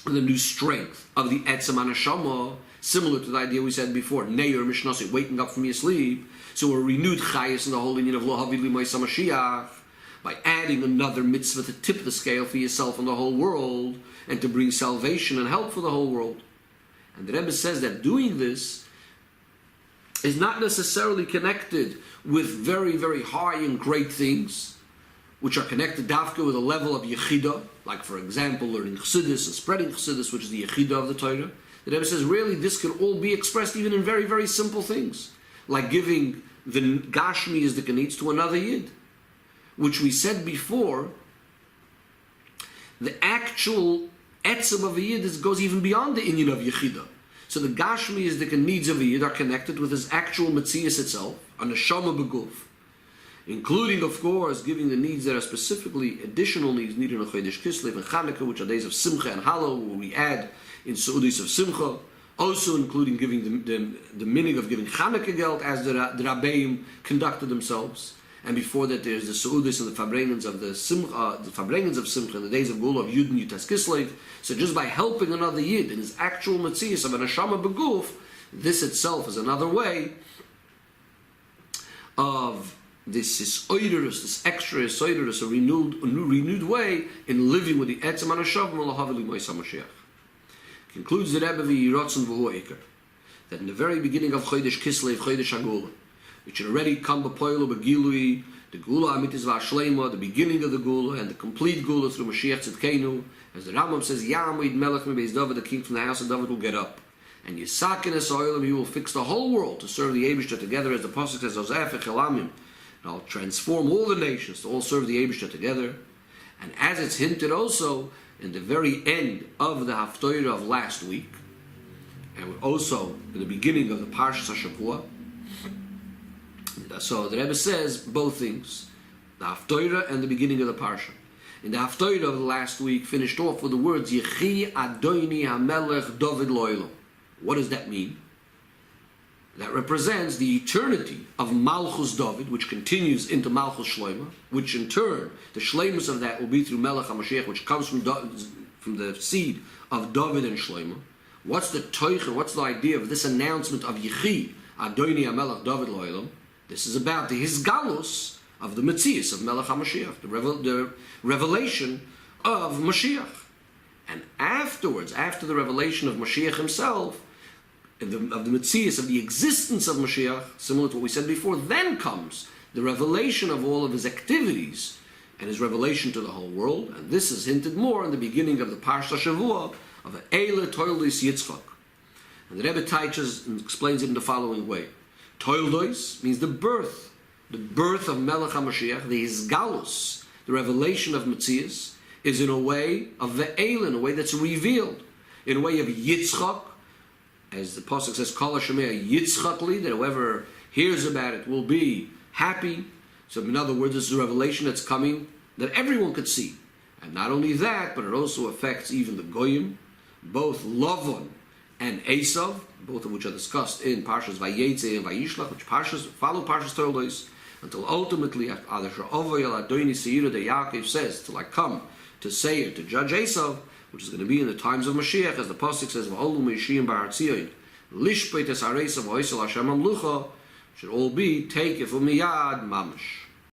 the new strength of the etzem HaNeshama, similar to the idea we said before, Neir Mishnasi, waking up from your sleep. So a renewed chayas in the whole inyan of L'Havi L'Moisa Mashiach, by adding another mitzvah to tip the scale for yourself and the whole world, and to bring salvation and help for the whole world. And the Rebbe says that doing this is not necessarily connected with very, very high and great things, which are connected dafka with a level of yechida, like for example learning chassidus and spreading chassidus, which is the yechida of the Torah. The Rebbe says really this can all be expressed even in very, very simple things, like giving the Gashmi as the Kanitz to another Yid, which we said before, the actual etzem of a Yid goes even beyond the inyan of Yechida. So the Gashmi is the needs of a Yid are connected with his actual Metzias itself, a Neshama Beguf, including, of course, giving the needs that are specifically additional needs needed in Chodesh Kislev and Chanukah, which are days of Simcha and Hallel, where we add in Su'udis of Simcha, also including giving the meaning of giving Chanukah geld as the Rabbeim conducted themselves. And before that, there's the Su'udis and the Fabrengens of the Simcha, in the days of Gula of Yud and Yutas Kislev. So just by helping another Yid in his actual Metzias of an Neshama Beguf, this itself is another way of this oidurus, this extra oidurus, a renewed way in living with the Etzem HaNeshavim L'Haveli Mois HaMashiach. Concludes the Rebbe v'Yiratzon v'hu Eker, that in the very beginning of Chodesh Kislev, Chodesh HaGula, which had already come b'poilo b'gilui, the Gula Amitis v'Ashleima, the beginning of the Gula, and the complete Gula through Mashiach Tzidkenu, as the Rambam says, Yamid Melech Mebeis David, the king from the house of David will get up. And Yisakin es Oilam, he will fix the whole world to serve the Eibishter together, as the Pasuk says, Ozef echelamim, and I'll transform all the nations to all serve the Eibishter together. And as it's hinted also in the very end of the Haftorah of last week, and also in the beginning of the Parshas HaShavua, so the Rebbe says both things, the Haftorah and the beginning of the Parsha. In the Haftorah of the last week, finished off with the words, Yechi Adoni HaMelech David Lo'elam. What does that mean? That represents the eternity of Malchus David, which continues into Malchus Shloima, which in turn, the Shleimus of that will be through Melech HaMashiach, which comes from the seed of David and Shloima. What's the toicha, what's the idea of this announcement of Yechi Adoni HaMelech David Lo'elam? This is about the Hisgalus of the Metzias of Melech HaMashiach, the revelation of Mashiach. And afterwards, after the revelation of Mashiach himself, of the Metzias, of the existence of Mashiach, similar to what we said before, then comes the revelation of all of his activities and his revelation to the whole world. And this is hinted more in the beginning of the Parsha Shavua of Eile Toldos Yitzchak. And the Rebbe teaches and explains it in the following way. Toldos means the birth of Melech HaMashiach, the Hisgalus, the revelation of Metzias, is in a way of Ve'el, in a way that's revealed, in a way of Yitzchak, as the Pasuk says, Kol HaShomea Yitzchak li, that whoever hears about it will be happy. So in other words, this is a revelation that's coming that everyone could see. And not only that, but it also affects even the Goyim, both Lavan and Esav, both of which are discussed in Parshas Vayetze and Vayishlach, which follow Parshas Toldos, until ultimately, Adar Sha'ovoyel Adoni Seira de Yaakov says, till I come to Seir, to judge Esav, which is going to be in the times of Mashiach, as the Pasuk says, V'olu Meishiyim B'Har Tzion, Lishpeit es Haresav V'Oisel Hashem Amlucha, should all be take it from Miyad Mamash.